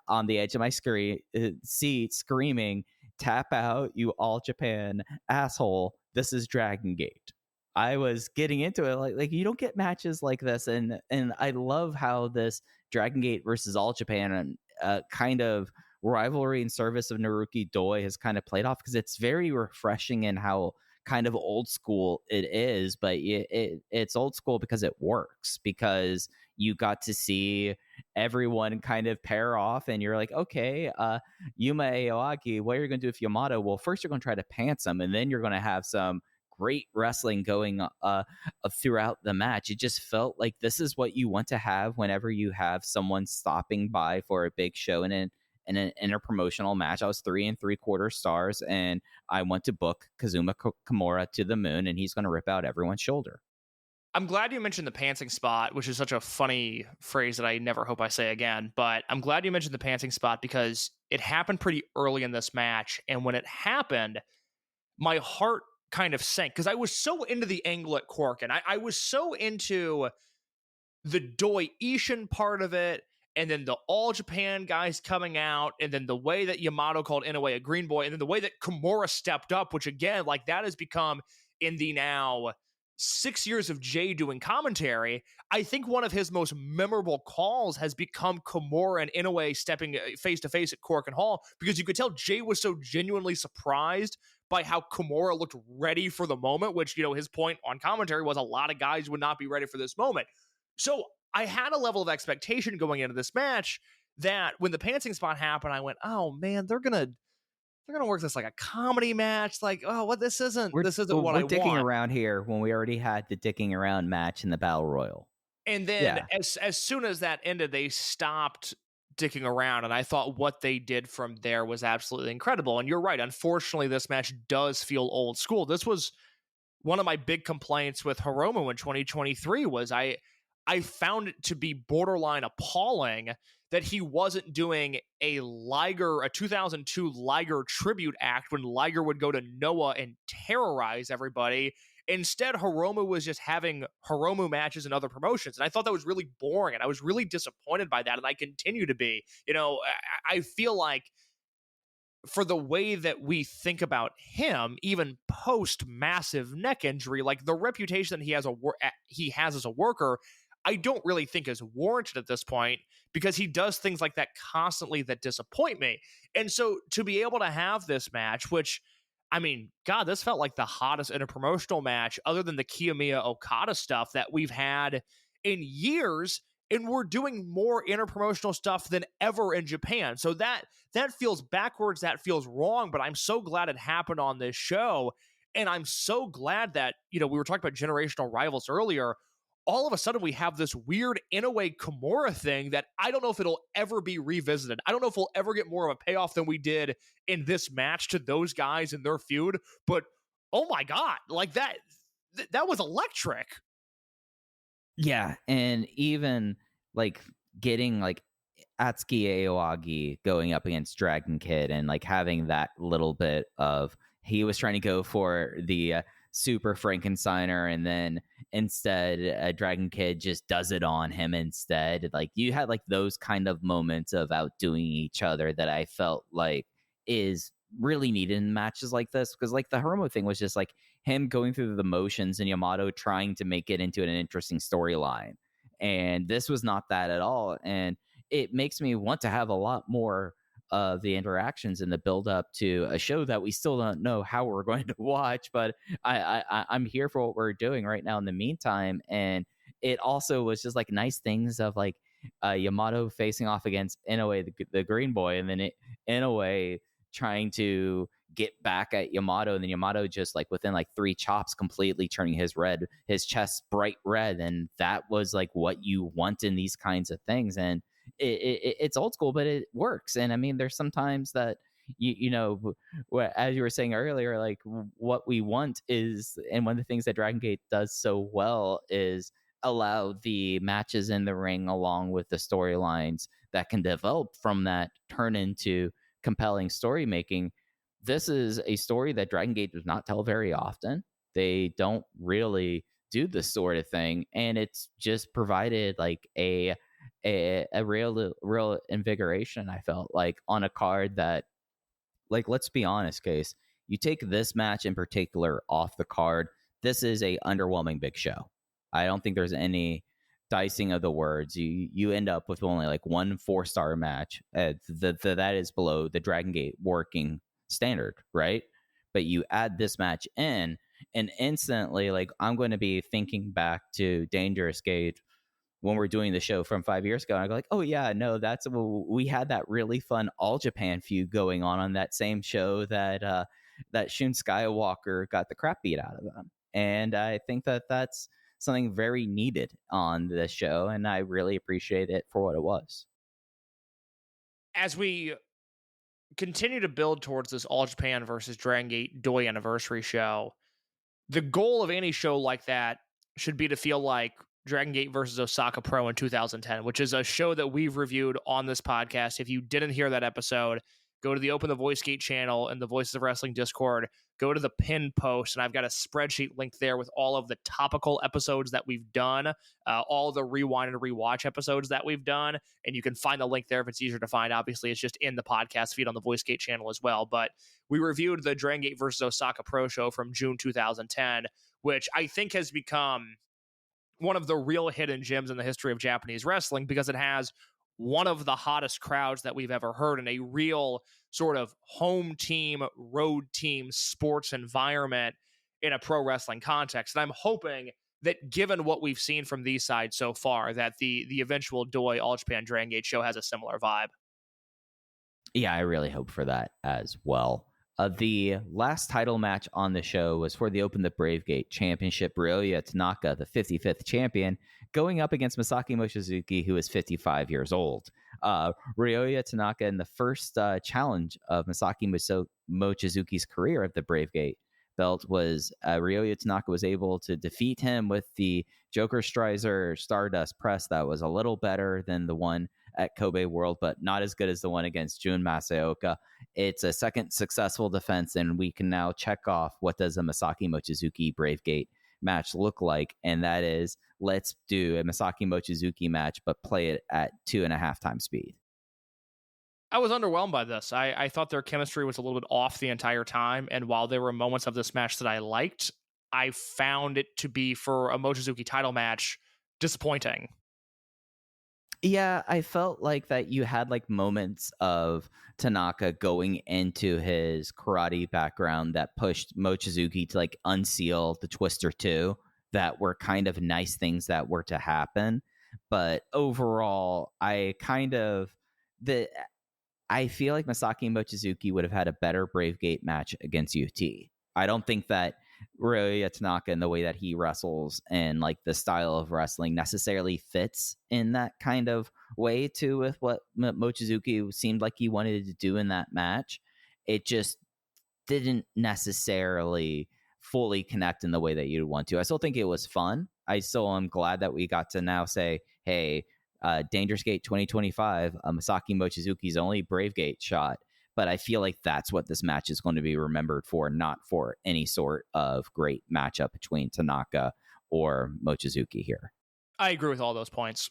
on the edge of my seat screaming, "Tap out, you All Japan asshole. This is Dragongate." I was getting into it like you don't get matches like this, and I love how this Dragongate versus All Japan and kind of rivalry in service of Naruki Doi has kind of played off, because it's very refreshing in how kind of old school it is, but it's old school because it works, because you got to see everyone kind of pair off, and you're like, okay, Yuma Aoyagi, what are you going to do with Yamato? Well, first you're going to try to pants him, and then you're going to have some great wrestling going throughout the match. It just felt like this is what you want to have whenever you have someone stopping by for a big show in an interpromotional match. I was 3 3/4 stars, and I want to book Kazuma Kimura to the moon, and he's going to rip out everyone's shoulder. I'm glad you mentioned the pantsing spot, which is such a funny phrase that I never hope I say again, but I'm glad you mentioned the pantsing spot because it happened pretty early in this match, and when it happened, my heart kind of sank, because I was so into the angle at Cork, and I was so into the Doi Ishin part of it, and then the All Japan guys coming out, and then the way that Yamato called Inoue a green boy, and then the way that Kimura stepped up, which again, like that has become, in the now 6 years of Jay doing commentary, I think one of his most memorable calls has become Kimura and Inoue stepping face to face at Cork and Hall, because you could tell Jay was so genuinely surprised by how Kimura looked ready for the moment, which, you know, his point on commentary was a lot of guys would not be ready for this moment. So I had a level of expectation going into this match that when the pantsing spot happened, I went, oh man, they're gonna work this like a comedy match. Like, oh, what this isn't what I want. We're dicking around here when we already had the dicking around match in the Battle Royal. And then as soon as that ended, they stopped dicking around, and I thought what they did from there was absolutely incredible. And you're right, unfortunately this match does feel old school. This was one of my big complaints with Hiromu in 2023 was I found it to be borderline appalling that he wasn't doing a 2002 Liger tribute act when Liger would go to Noah and terrorize everybody. Instead, Hiromu was just having Hiromu matches in other promotions. And I thought that was really boring, and I was really disappointed by that, and I continue to be. You know, I feel like for the way that we think about him, even post-massive neck injury, like the reputation that he has as a worker, I don't really think is warranted at this point, because he does things like that constantly that disappoint me. And so to be able to have this match, which, I mean, God, this felt like the hottest interpromotional match other than the Kiyomiya Okada stuff that we've had in years, and we're doing more interpromotional stuff than ever in Japan. So that feels backwards, that feels wrong, but I'm so glad it happened on this show, and I'm so glad that, you know, we were talking about generational rivals earlier. All of a sudden we have this weird Inoue Kimura thing that I don't know if it'll ever be revisited. I don't know if we'll ever get more of a payoff than we did in this match to those guys in their feud, but oh my God, like that was electric. Yeah, and even like getting like Atsuki Aoyagi going up against Dragon Kid and like having that little bit of, he was trying to go for the super Frankensteiner, and then instead Dragon Kid just does it on him instead. Like you had like those kind of moments of outdoing each other that I felt like is really needed in matches like this, because like the Hiromu thing was just like him going through the motions and Yamato trying to make it into an interesting storyline, and this was not that at all. And it makes me want to have a lot more of the interactions in the build up to a show that we still don't know how we're going to watch, but I'm here for what we're doing right now in the meantime. And it also was just like nice things of like Yamato facing off against Inoue, the green boy, and then Inoue trying to get back at Yamato, and then Yamato just like within like 3 chops completely turning his chest bright red. And that was like what you want in these kinds of things. And it's old school, but it works. And I mean, there's sometimes that you know, as you were saying earlier, like what we want is, and one of the things that Dragon Gate does so well is allow the matches in the ring along with the storylines that can develop from that turn into compelling story making. This is a story that Dragon Gate does not tell very often. They don't really do this sort of thing, and it's just provided like a real invigoration, I felt like, on a card that, like, let's be honest, Case, you take this match in particular off the card, this is a underwhelming big show. I don't think there's any dicing of the words. You end up with only like 1 4-star match that is below the Dragon Gate working standard, right? But you add this match in, and instantly, like, I'm going to be thinking back to Dangerous Gate when we're doing the show from 5 years ago, and I go like, oh yeah, no, we had that really fun All Japan feud going on that same show that Shun Skywalker got the crap beat out of him. And I think that that's something very needed on this show, and I really appreciate it for what it was. As we continue to build towards this All Japan versus Dragon Gate Doi anniversary show, the goal of any show like that should be to feel like Dragon Gate versus Osaka Pro in 2010, which is a show that we've reviewed on this podcast. If you didn't hear that episode, go to the Open the Voice Gate channel and the Voices of Wrestling Discord, go to the pin post, and I've got a spreadsheet link there with all of the topical episodes that we've done, all the rewind and rewatch episodes that we've done, and you can find the link there if it's easier to find. Obviously, it's just in the podcast feed on the Voice Gate channel as well, but we reviewed the Dragon Gate versus Osaka Pro show from June 2010, which I think has become one of the real hidden gems in the history of Japanese wrestling, because it has one of the hottest crowds that we've ever heard in a real sort of home team, road team sports environment in a pro wrestling context. And I'm hoping that, given what we've seen from these sides so far, that the eventual Doi All Japan Dragon Gate show has a similar vibe. Yeah, I really hope for that as well. The last title match on the show was for the Open the Brave Gate Championship. Ryoya Tanaka, the 55th champion, going up against Masaki Mochizuki, who is 55 years old. Ryoya Tanaka, in the first challenge of Masaki Mochizuki's career at the Brave Gate belt, was Ryoya Tanaka was able to defeat him with the Joker Strizer Stardust press that was a little better than the one at Kobe World, but not as good as the one against Jun Masaoka. It's a second successful defense, and we can now check off what does a Masaki Mochizuki Brave Gate match look like, and that is, let's do a Masaki Mochizuki match, but play it at 2.5 times speed. I was underwhelmed by this. I thought their chemistry was a little bit off the entire time, and while there were moments of this match that I liked, I found it to be, for a Mochizuki title match, disappointing. Yeah, I felt like that you had like moments of Tanaka going into his karate background that pushed Mochizuki to like unseal the Twister 2, that were kind of nice things that were to happen. But overall, I feel like Masaki Mochizuki would have had a better Brave Gate match against UT. I don't think that Ryoya Tanaka and the way that he wrestles and like the style of wrestling necessarily fits in that kind of way to with what Mochizuki seemed like he wanted to do in that match. It just didn't necessarily fully connect in the way that you'd want to. I still think it was fun. I still am glad that we got to now say, hey, Dangerous Gate 2025, Masaki Mochizuki's only Brave Gate shot. but I feel like that's what this match is going to be remembered for, not for any sort of great matchup between Tanaka or Mochizuki here. I agree with all those points.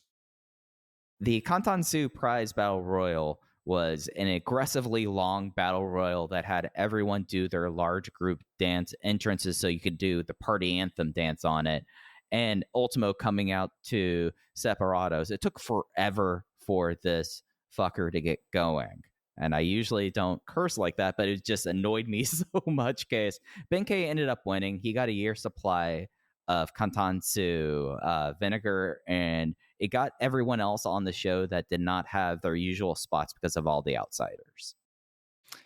The Kantansu Prize Battle Royal was an aggressively long battle royal that had everyone do their large group dance entrances so you could do the party anthem dance on it. And Ultimo coming out to Separados. It took forever for this fucker to get going. And I usually don't curse like that, but it just annoyed me so much, case Benkei ended up winning. He got a year's supply of Kantansu vinegar, and it got everyone else on the show that did not have their usual spots because of all the outsiders.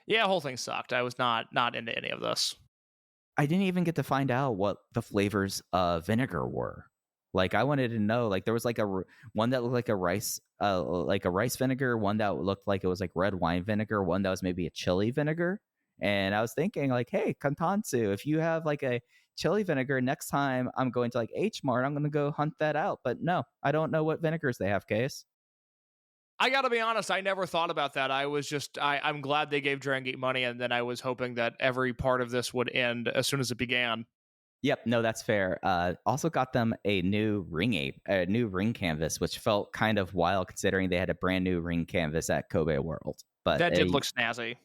Yeah, the whole thing sucked. I was not into any of this. I didn't even get to find out what the flavors of vinegar were. Like, I wanted to know, like, there was like one that looked like a rice vinegar, one that looked like it was like red wine vinegar, one that was maybe a chili vinegar. And I was thinking, like, hey, Kantansu, if you have like a chili vinegar, next time I'm going to like H Mart, I'm going to go hunt that out. But no, I don't know what vinegars they have, Case. I got to be honest, I never thought about that. I was just, I'm glad they gave Dragongate money, and then I was hoping that every part of this would end as soon as it began. Yep, no, that's fair. Also got them a new ring canvas, which felt kind of wild considering they had a brand new ring canvas at Kobe World. But that did look snazzy.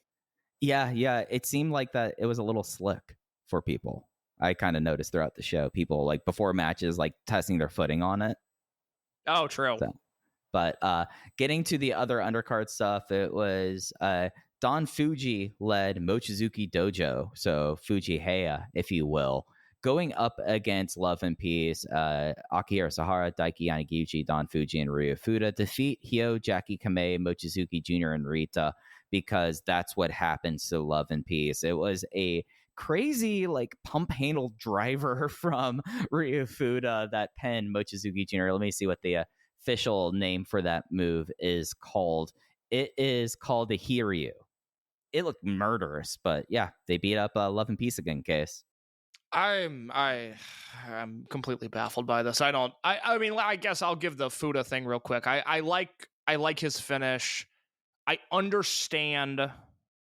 Yeah, it seemed like that it was a little slick for people. I kind of noticed throughout the show, people like before matches, like testing their footing on it. Oh, true. So, but getting to the other undercard stuff, it was Don Fuji led Mochizuki Dojo, so Fuji Heya, if you will, going up against Love and Peace. Akihiro Sahara, Daiki Yanagiji, Don Fuji, and Ryu Fuda defeat Hyo, Jackie Kamei, Mochizuki Jr., and Rita, because that's what happens to Love and Peace. It was a crazy like pump handle driver from Ryu Fuda that pinned Mochizuki Jr. Let me see what the official name for that move is called. It is called the Hiryu. It looked murderous, but yeah, they beat up Love and Peace again, Case. I'm completely baffled by this. I mean, I guess I'll give the Fuda thing real quick. I like his finish. I understand.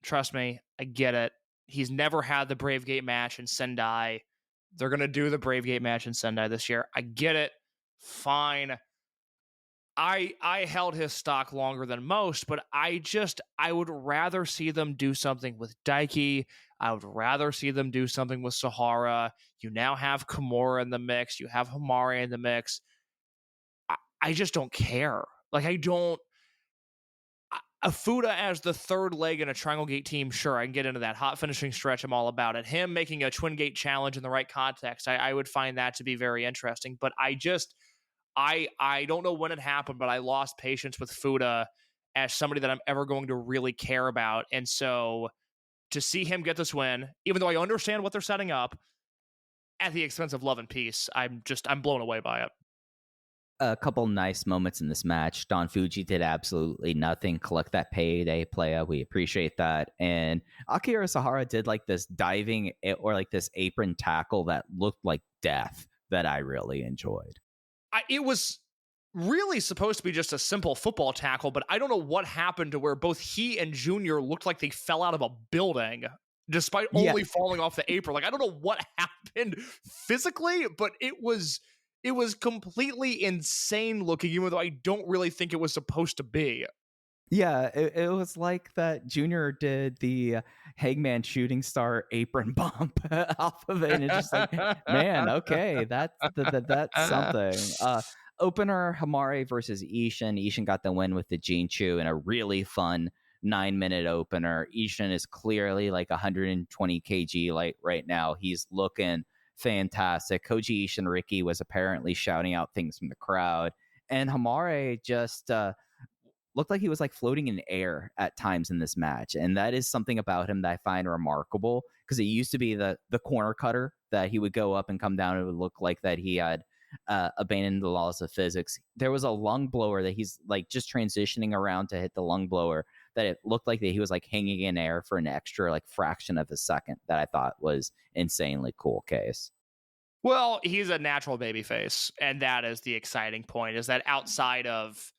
Trust me, I get it. He's never had the Bravegate match in Sendai. They're going to do the Bravegate match in Sendai this year. I get it. Fine. I held his stock longer than most, but I would rather see them do something with Daiki. I would rather see them do something with Sahara. You now have Kimura in the mix. You have Hamare in the mix. I just don't care. Like, I don't. A Fuda as the third leg in a Triangle Gate team, sure, I can get into that. Hot finishing stretch, I'm all about it. Him making a Twin Gate challenge in the right context, I would find that to be very interesting. But I don't know when it happened, but I lost patience with Fuda as somebody that I'm ever going to really care about. And so to see him get this win, even though I understand what they're setting up, at the expense of Love and Peace, I'm blown away by it. A couple nice moments in this match. Don Fuji did absolutely nothing. Collect that payday, playa. We appreciate that. And Akihiro Sahara did like this diving or like this apron tackle that looked like death that I really enjoyed. It was really supposed to be just a simple football tackle, but I don't know what happened to where both he and Junior looked like they fell out of a building despite only falling off the apron. Like, I don't know what happened physically, but it was completely insane looking, even though I don't really think it was supposed to be. Yeah, it was like that Junior did the Hangman Shooting Star apron bump off of it, and it's just like, man, okay, that's something. Opener, Hamare versus Ishin. Ishin got the win with the Jinchu in a really fun 9-minute opener. Ishin is clearly like 120 kg right now. He's looking fantastic. Koji Ishinriki was apparently shouting out things from the crowd, and Hamare just looked like he was like floating in air at times in this match, and that is something about him that I find remarkable, because it used to be the corner cutter that he would go up and come down. It would look like that he had abandoned the laws of physics. There was a lung blower that he's like just transitioning around to hit the lung blower, that it looked like that he was like hanging in air for an extra like fraction of a second, that I thought was insanely cool, Case. Well, he's a natural babyface, and that is the exciting point, is that outside of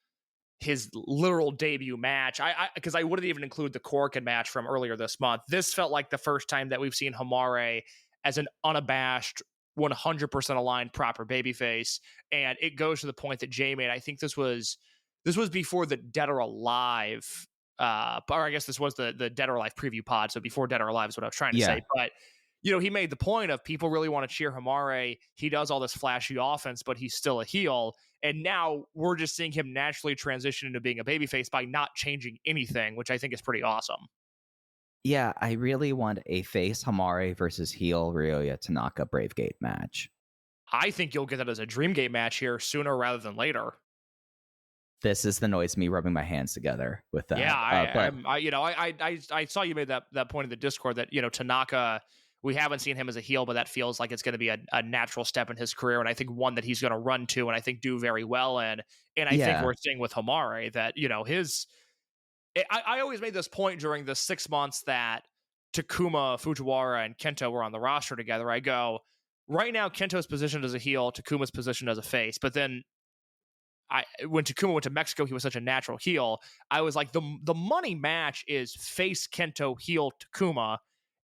his literal debut match. Because I wouldn't even include the Korakuen match from earlier this month. This felt like the first time that we've seen Hamare as an unabashed, 100% aligned proper babyface, and it goes to the point that Jay made. I think this was before the Dead or Alive, or I guess this was the Dead or Alive preview pod. So before Dead or Alive is what I was trying to say. But he made the point of people really want to cheer Hamare. He does all this flashy offense, but he's still a heel. And now we're just seeing him naturally transition into being a babyface by not changing anything, which I think is pretty awesome. Yeah, I really want a face Hamare versus heel Ryoya Tanaka Bravegate match. I think you'll get that as a Dreamgate match here sooner rather than later. This is the noise me rubbing my hands together with that. Yeah, I saw you made that point in the Discord that Tanaka, we haven't seen him as a heel, but that feels like it's going to be a natural step in his career, and I think one that he's going to run to and I think do very well in. And I think we're seeing with Hamare that I always made this point during the 6 months that Takuma, Fujiwara, and Kento were on the roster together. I go, right now Kento's positioned as a heel, Takuma's positioned as a face, but then when Takuma went to Mexico, he was such a natural heel. I was like, the money match is face Kento, heel Takuma.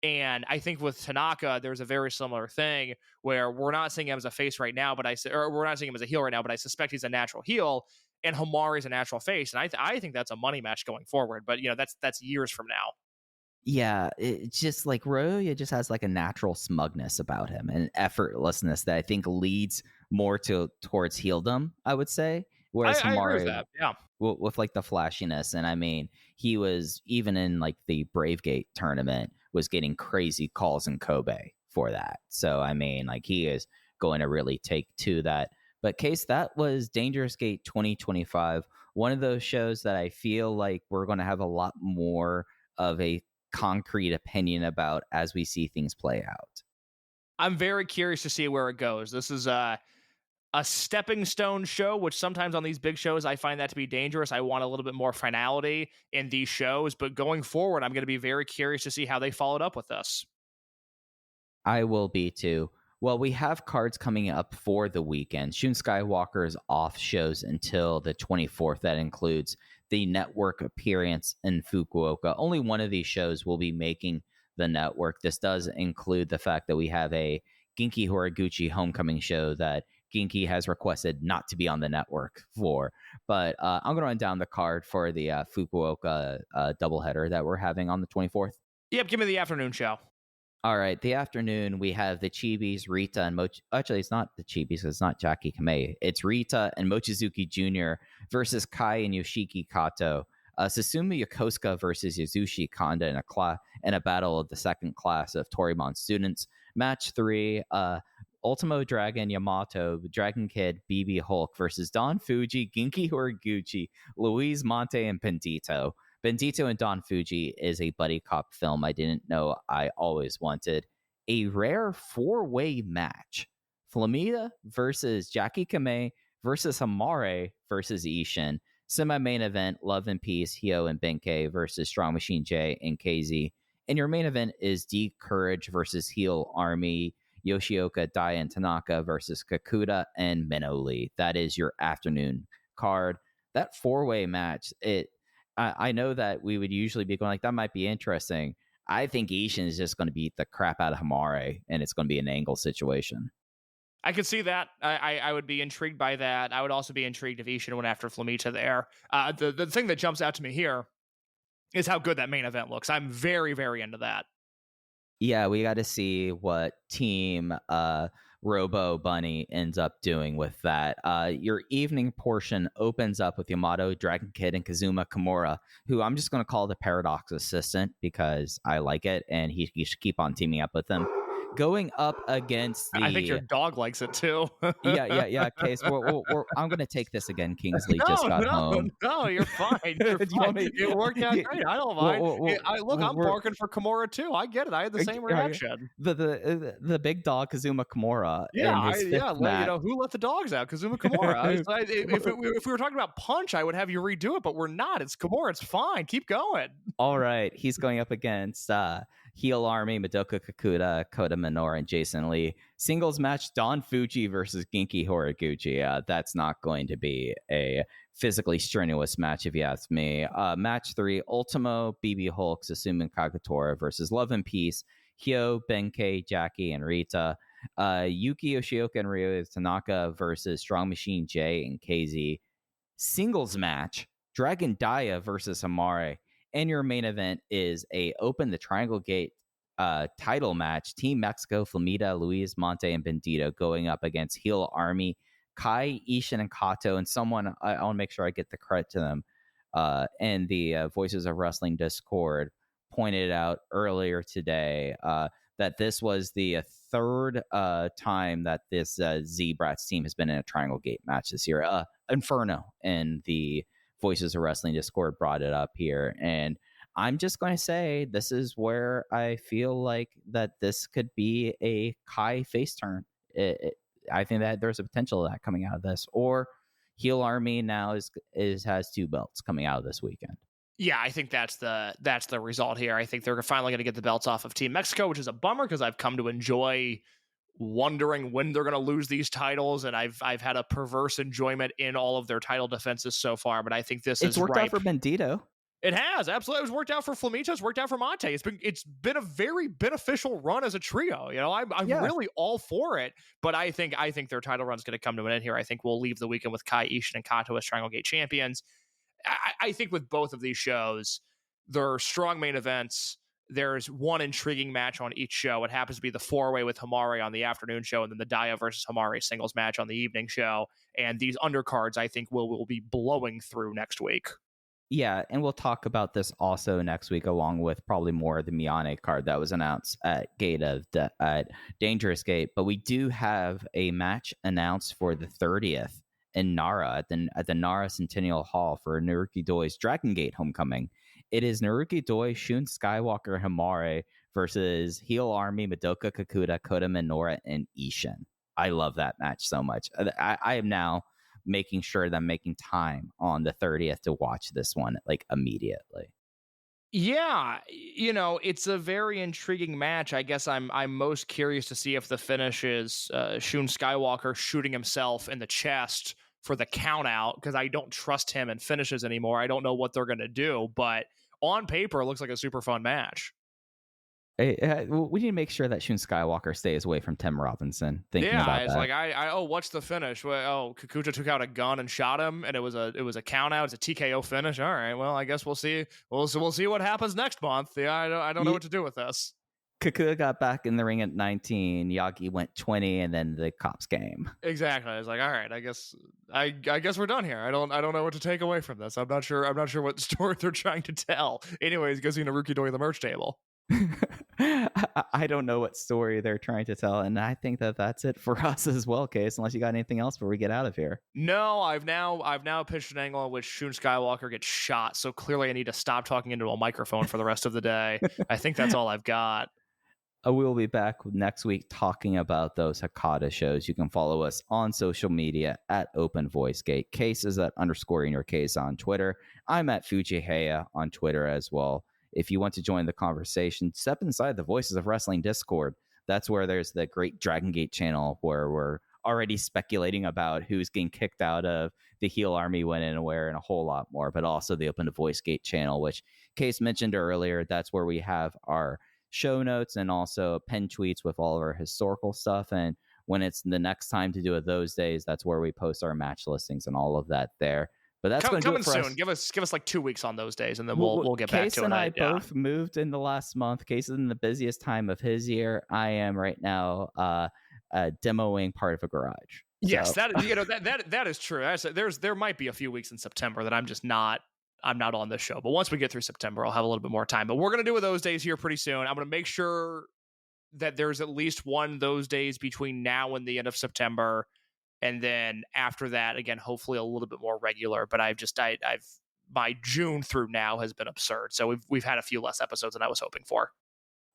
And I think with Tanaka, there's a very similar thing where we're not seeing him as a face right now, but we're not seeing him as a heel right now, but I suspect he's a natural heel, and Hamare is a natural face. And I think that's a money match going forward. But that's years from now. Yeah, it's just like Ryoya just has like a natural smugness about him and effortlessness that I think leads more towards heeldom, I would say. Whereas I agree Hamare, with that. Yeah, with like the flashiness, and I mean, he was even in like the Bravegate tournament was getting crazy calls in Kobe for that. So I mean, like he is going to really take to that. But Case, that was Dangerous Gate 2025, one of those shows that I feel like we're going to have a lot more of a concrete opinion about as we see things play out. I'm very curious to see where it goes. This is a stepping stone show, which sometimes on these big shows, I find that to be dangerous. I want a little bit more finality in these shows, but going forward, I'm going to be very curious to see how they followed up with this. I will be too. Well, we have cards coming up for the weekend. Shun Skywalker is off shows until the 24th. That includes the network appearance in Fukuoka. Only one of these shows will be making the network. This does include the fact that we have a Genki Horiguchi homecoming show that Genki has requested not to be on the network for. But I'm going to run down the card for the Fukuoka doubleheader that we're having on the 24th. Yep, give me the afternoon show. All right, the afternoon, we have the Chibis, Rita, and Actually, it's not the Chibis. It's not Jackie Kamei. It's Rita and Mochizuki Jr. versus Kai and Yoshiki Kato. Susumu Yokosuka versus Yasushi Kanda in a battle of the second class of Torimon students. Match 3, Ultimo Dragon Yamato, Dragon Kid, BB Hulk versus Don Fuji, Genki Horiguchi, Luis Monte, and Bendito. Bendito and Don Fuji is a buddy cop film I didn't know I always wanted. A rare 4-way match. Flamita versus Jackie Kamei versus Hamare versus Ishin. Semi-main event, Love and Peace, Hio and Benkei versus Strong Machine J and KZ. And your main event is D Courage versus Heel Army, Yoshioka, Dai, and Tanaka versus Kikuta and Minoli. That is your afternoon card. That 4-way match, I know that we would usually be going like, that might be interesting. I think Ishin is just going to beat the crap out of Hamare, and it's going to be an angle situation. I could see that. I would be intrigued by that. I would also be intrigued if Ishin went after Flamita there. The thing that jumps out to me here is how good that main event looks. I'm very, very into that. Yeah, we got to see what Team Robo Bunny ends up doing with that. Your evening portion opens up with Yamato, Dragon Kid, and Kazuma Kimura, who I'm just going to call the Paradox Assistant because I like it, and he should keep on teaming up with them. Going up against the... I think your dog likes it too. yeah. Case, I'm going to take this again. Kingsley just got home. No, you're fine. You're fine. It worked out great. I don't mind. I'm barking for Kimura too. I get it. I had the same reaction. The big dog Kazuma Kimura. Who let the dogs out? Kazuma Kimura. If we were talking about Punch, I would have you redo it, but we're not. It's Kimura. It's fine. Keep going. All right. He's going up against Heel Army, Madoka Kikuta, Kota Minoura, and Jason Lee. Singles match, Don Fuji versus Genki Horiguchi. That's not going to be a physically strenuous match, if you ask me. Match 3, Ultimo, BB Hulk, Susumu Kagatora versus Love and Peace, Hyo, Benkei, Jackie, and Rita. Yuki Yoshioka and Ryo Tanaka versus Strong Machine J and KZ. Singles match, Dragon Dia versus Hamare. And your main event is a Open the Triangle Gate title match. Team Mexico, Flamita, Luis, Monte, and Bandito going up against Heel Army, Kai, Ishin, and Kato. And someone, I want to make sure I get the credit to them. And the Voices of Wrestling Discord pointed out earlier today that this was the third time that this Z-Brats team has been in a Triangle Gate match this year. Inferno and the Voices of Wrestling Discord brought it up here. And I'm just going to say this is where I feel like that this could be a Kai face turn. I think that there's a potential of that coming out of this. Or Heel Army now has 2 belts coming out of this weekend. Yeah, I think that's the result here. I think they're finally going to get the belts off of Team Mexico, which is a bummer because I've come to enjoy wondering when they're going to lose these titles, and I've had a perverse enjoyment in all of their title defenses so far. But I think it's worked ripe. out for Bandito. It has, absolutely. It was worked out for Flamita. It's worked out for Monte. It's been a very beneficial run as a trio. You know, I'm really all for it. But I think their title run's going to come to an end here. I think we'll leave the weekend with Kai, Ishin, and Kato as Triangle Gate champions. I think with both of these shows, there are strong main events. There's one intriguing match on each show. It happens to be the 4-way with Hamare on the afternoon show, and then the Dia versus Hamare singles match on the evening show. And these undercards, I think, will be blowing through next week. Yeah, and we'll talk about this also next week, along with probably more of the Miyane card that was announced at Dangerous Gate. But we do have a match announced for the 30th in Nara at the Nara Centennial Hall for Naruki Doi's Dragongate homecoming. It is Naruki Doi, Shun, Skywalker, Hamare versus Heel Army, Madoka Kikuta, Kota Minoura, and Ishin. I love that match so much. I am now making sure that I'm making time on the 30th to watch this one like immediately. Yeah, you know, it's a very intriguing match. I guess I'm most curious to see if the finish is Shun Skywalker shooting himself in the chest for the count out, because I don't trust him in finishes anymore. I don't know what they're going to do, but on paper, it looks like a super fun match. Hey, we need to make sure that Shun Skywalker stays away from Tim Robinson. Yeah, it's like what's the finish? Well, Kikuta took out a gun and shot him, and it was a count out. It's a TKO finish. All right, well, I guess we'll see. We'll see what happens next month. Yeah, I don't know what to do with this. Kikuta got back in the ring at 19. Yagi went 20, and then the cops came. Exactly. I was like, all right, I guess we're done here. I don't know what to take away from this. I'm not sure what story they're trying to tell. Anyways, go see Naruki Doi the merch table. I don't know what story they're trying to tell, and I think that's it for us as well, Case, unless you got anything else before we get out of here. No, I've now pitched an angle in which Shun Skywalker gets shot, so clearly I need to stop talking into a microphone for the rest of the day. I think that's all I've got. We will be back next week talking about those Hakata shows. You can follow us on social media at Open Voice Gate. Case is at _your_case on Twitter. I'm at Fujiheya on Twitter as well. If you want to join the conversation, step inside the Voices of Wrestling Discord. That's where there's the great Dragongate channel where we're already speculating about who's getting kicked out of the Heel Army When and Where and a whole lot more, but also the Open to Voice Gate channel, which Case mentioned earlier. That's where we have our show notes and also pen tweets with all of our historical stuff. And when it's the next time to do it those days, that's where we post our match listings and all of that there. But that's going to do it for soon. us. Give us like 2 weeks on those days, and then we'll get back to it. Case and I both moved in the last month. Case is in the busiest time of his year. I am right now demoing part of a garage. Yes, so. that is true. There might be a few weeks in September that I'm not on this show. But once we get through September, I'll have a little bit more time. But we're going to do it those days here pretty soon. I'm going to make sure that there's at least one those days between now and the end of September. And then after that, again, hopefully a little bit more regular. But I've my June through now has been absurd. So we've had a few less episodes than I was hoping for.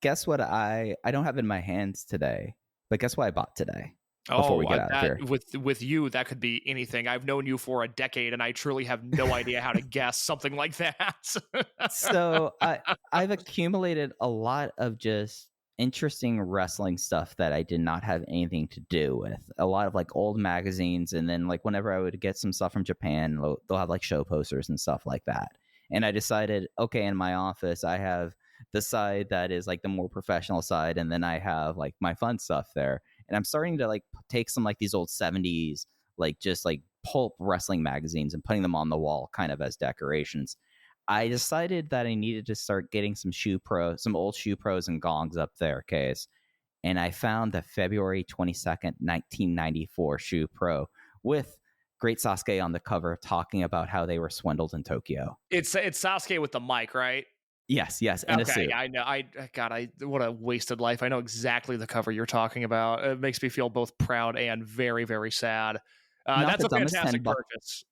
Guess what? I don't have in my hands today, but guess what I bought today? before we get out of here. With you, that could be anything. I've known you for a decade, and I truly have no idea how to guess something like that. So I've accumulated a lot of just interesting wrestling stuff that I did not have anything to do with. A lot of like old magazines, and then like whenever I would get some stuff from Japan, they'll have like show posters and stuff like that. And I decided, okay, in my office, I have the side that is like the more professional side, and then I have like my fun stuff there. And I'm starting to like take some like these old 70s, like just like pulp wrestling magazines and putting them on the wall kind of as decorations. I decided that I needed to start getting some old Shoe Pros and gongs up there, case. And I found the February 22nd, 1994 Shoe Pro with Great Sasuke on the cover talking about how they were swindled in Tokyo. It's Sasuke with the mic, right? Yes, in a suit. I know. What a wasted life. I know exactly the cover you're talking about. It makes me feel both proud and very, very sad. That's a fantastic purchase.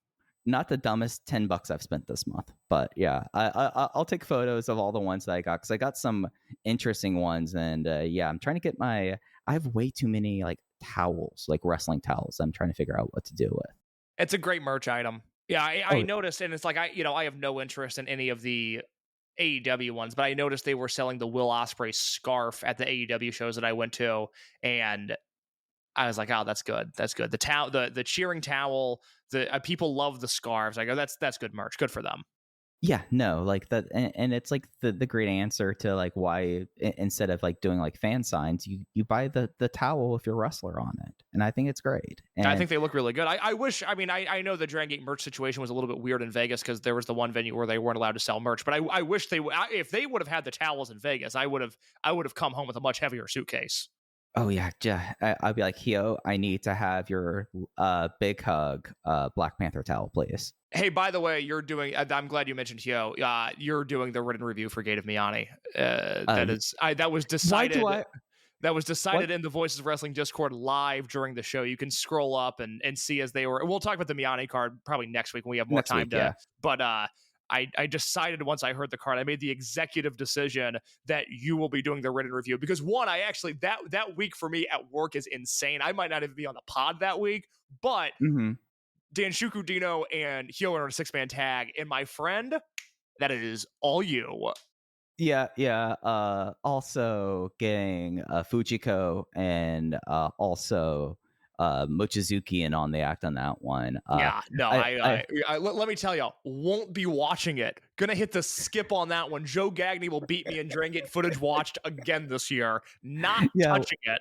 Not the dumbest $10 I've spent this month, but yeah, I'll take photos of all the ones that I got because I got some interesting ones, and I'm trying to get I have way too many like towels, like wrestling towels. I'm trying to figure out what to do with. It's a great merch item. Yeah, I noticed, and it's like I have no interest in any of the AEW ones, but I noticed they were selling the Will Ospreay scarf at the AEW shows that I went to, and I was like, oh, that's good. That's good. The cheering towel, the people love the scarves. I go, that's good merch. Good for them. Yeah, no, like that, and it's like the great answer to like why instead of like doing like fan signs, you buy the towel with your wrestler on it, and I think it's great. And I think they look really good. I wish. I mean, I know the Dragongate merch situation was a little bit weird in Vegas because there was the one venue where they weren't allowed to sell merch. But I wish if they would have had the towels in Vegas, I would have come home with a much heavier suitcase. Oh yeah, I'd be like, Hio, I need to have your big hug Black Panther towel, please. Hey, by the way, I'm glad you mentioned Hio. You're doing the written review for Gate of Miyane. That was decided. That was decided in the Voices of Wrestling Discord live during the show. You can scroll up and see as they were. We'll talk about the Miyane card probably next week when we have more time to. Yeah. But I decided once I heard the card, I made the executive decision that you will be doing the written review because one, I actually that week for me at work is insane. I might not even be on the pod that week, but Danshuku Dino and Hio are in a 6-man tag, and my friend, that is all you. Yeah. Also getting Fujiko and also Mochizuki in on the act on that one. Let me tell you, won't be watching it. Gonna hit the skip on that one. Joe Gagney will beat me in Dragongate footage watched again this year. Not touching it.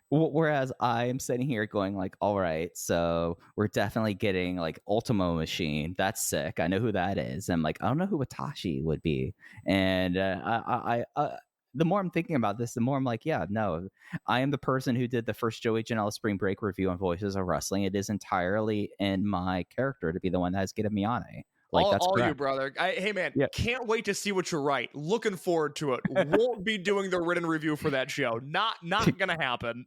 Whereas I am sitting here going like, all right, so we're definitely getting like Ultimo Machine. That's sick. I know who that is. I'm like, I don't know who Watashi would be. And the more I'm thinking about this, the more I'm like, yeah, no, I am the person who did the first Joey Janela Spring Break review on Voices of Wrestling. It is entirely in my character to be the one that has Gate of Miyane. Like, that's all you, brother. Hey, man, Can't wait to see what you write. Looking forward to it. Won't be doing the written review for that show. Not gonna happen.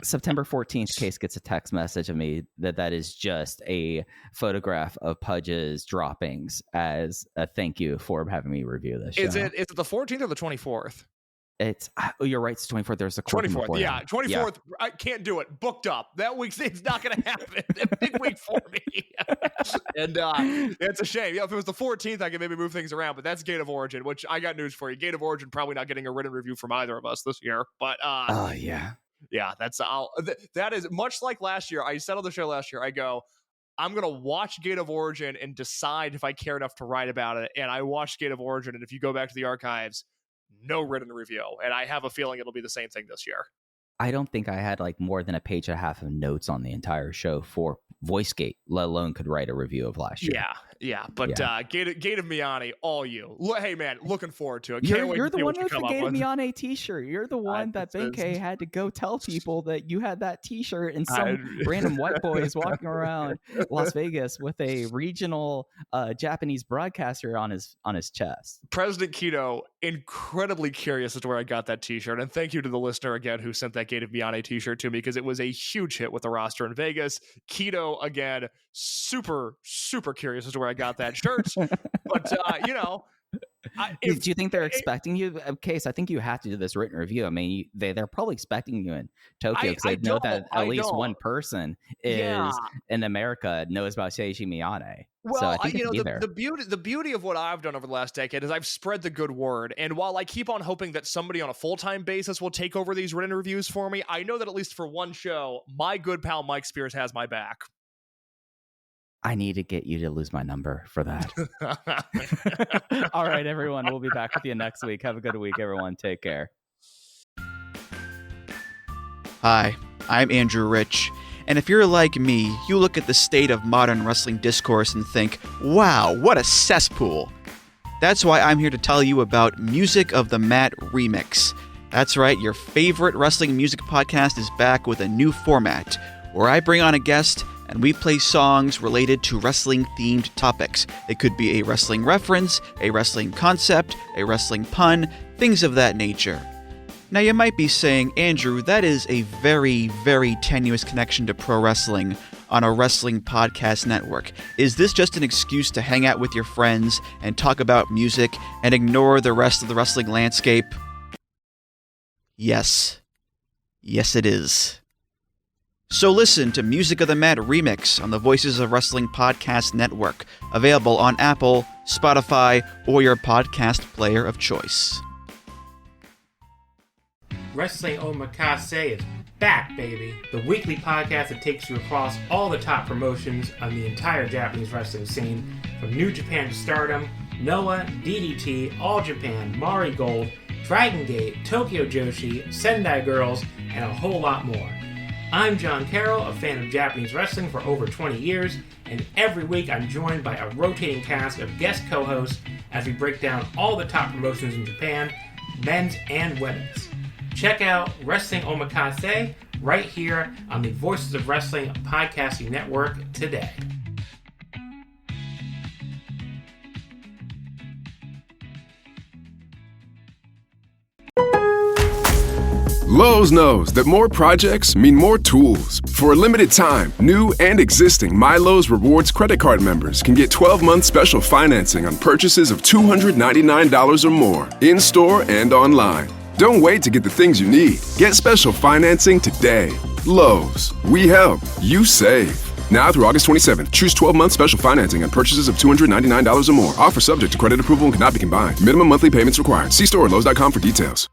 September 14th, Case gets a text message of me that is just a photograph of Pudge's droppings as a thank you for having me review this show. Is it the 14th or the 24th? It's you're right. It's 24th. There's a 24th. Yeah, 24th. Yeah. I can't do it. Booked up. That week's it's not going to happen. A big week for me. And it's a shame. Yeah, if it was the 14th, I could maybe move things around. But that's Gate of Origin, which I got news for you. Gate of Origin probably not getting a written review from either of us this year. But yeah, that is much like last year. I said on the show last year, I go, I'm going to watch Gate of Origin and decide if I care enough to write about it. And I watched Gate of Origin. And if you go back to the archives, no written review. And I have a feeling it'll be the same thing this year. I don't think I had like more than a page and a half of notes on the entire show for VoiceGate, let alone could write a review of last year. Yeah. But Gate of Miyane, all you. Hey, man, looking forward to it. You're the one with the Gate of Miyane t-shirt. You're the one that Benkei had to go tell people that you had that t-shirt, and some random white boy is walking around Las Vegas with a regional Japanese broadcaster on his chest. President Keto, incredibly curious as to where I got that t-shirt. And thank you to the listener again who sent that Gate of Miyane t-shirt to me because it was a huge hit with the roster in Vegas. Keto, again, super, super curious as to where I got that shirt. But, Do you think they're expecting you? Case, I think you have to do this written review. I mean, they're probably expecting you in Tokyo because they know that at least one person is in America knows about Seiji Miyane. Well, so I think the beauty of what I've done over the last decade is I've spread the good word. And while I keep on hoping that somebody on a full-time basis will take over these written reviews for me, I know that at least for one show, my good pal Mike Spears has my back. I need to get you to lose my number for that. All right, everyone. We'll be back with you next week. Have a good week, everyone. Take care. Hi, I'm Andrew Rich. And if you're like me, you look at the state of modern wrestling discourse and think, wow, what a cesspool. That's why I'm here to tell you about Music of the Mat Remix. That's right, your favorite wrestling music podcast is back with a new format, where I bring on a guest and we play songs related to wrestling-themed topics. It could be a wrestling reference, a wrestling concept, a wrestling pun, things of that nature. Now you might be saying, Andrew, that is a very, very tenuous connection to pro wrestling on a wrestling podcast network. Is this just an excuse to hang out with your friends and talk about music and ignore the rest of the wrestling landscape? Yes. Yes, it is. So listen to Music of the Mat Remix on the Voices of Wrestling Podcast Network, available on Apple, Spotify, or your podcast player of choice. Wrestling Omakase is back, baby! The weekly podcast that takes you across all the top promotions on the entire Japanese wrestling scene, from New Japan to Stardom, Noah, DDT, All Japan, Mari Gold, Dragongate, Tokyo Joshi, Sendai Girls, and a whole lot more. I'm John Carroll, a fan of Japanese wrestling for over 20 years, and every week I'm joined by a rotating cast of guest co-hosts as we break down all the top promotions in Japan, men's and women's. Check out Wrestling Omakase right here on the Voices of Wrestling podcasting network today. Lowe's knows that more projects mean more tools. For a limited time, new and existing MyLowe's Rewards credit card members can get 12-month special financing on purchases of $299 or more, in-store and online. Don't wait to get the things you need. Get special financing today. Lowe's. We help. You save. Now through August 27th, choose 12-month special financing on purchases of $299 or more. Offer subject to credit approval and cannot be combined. Minimum monthly payments required. See store at Lowe's.com for details.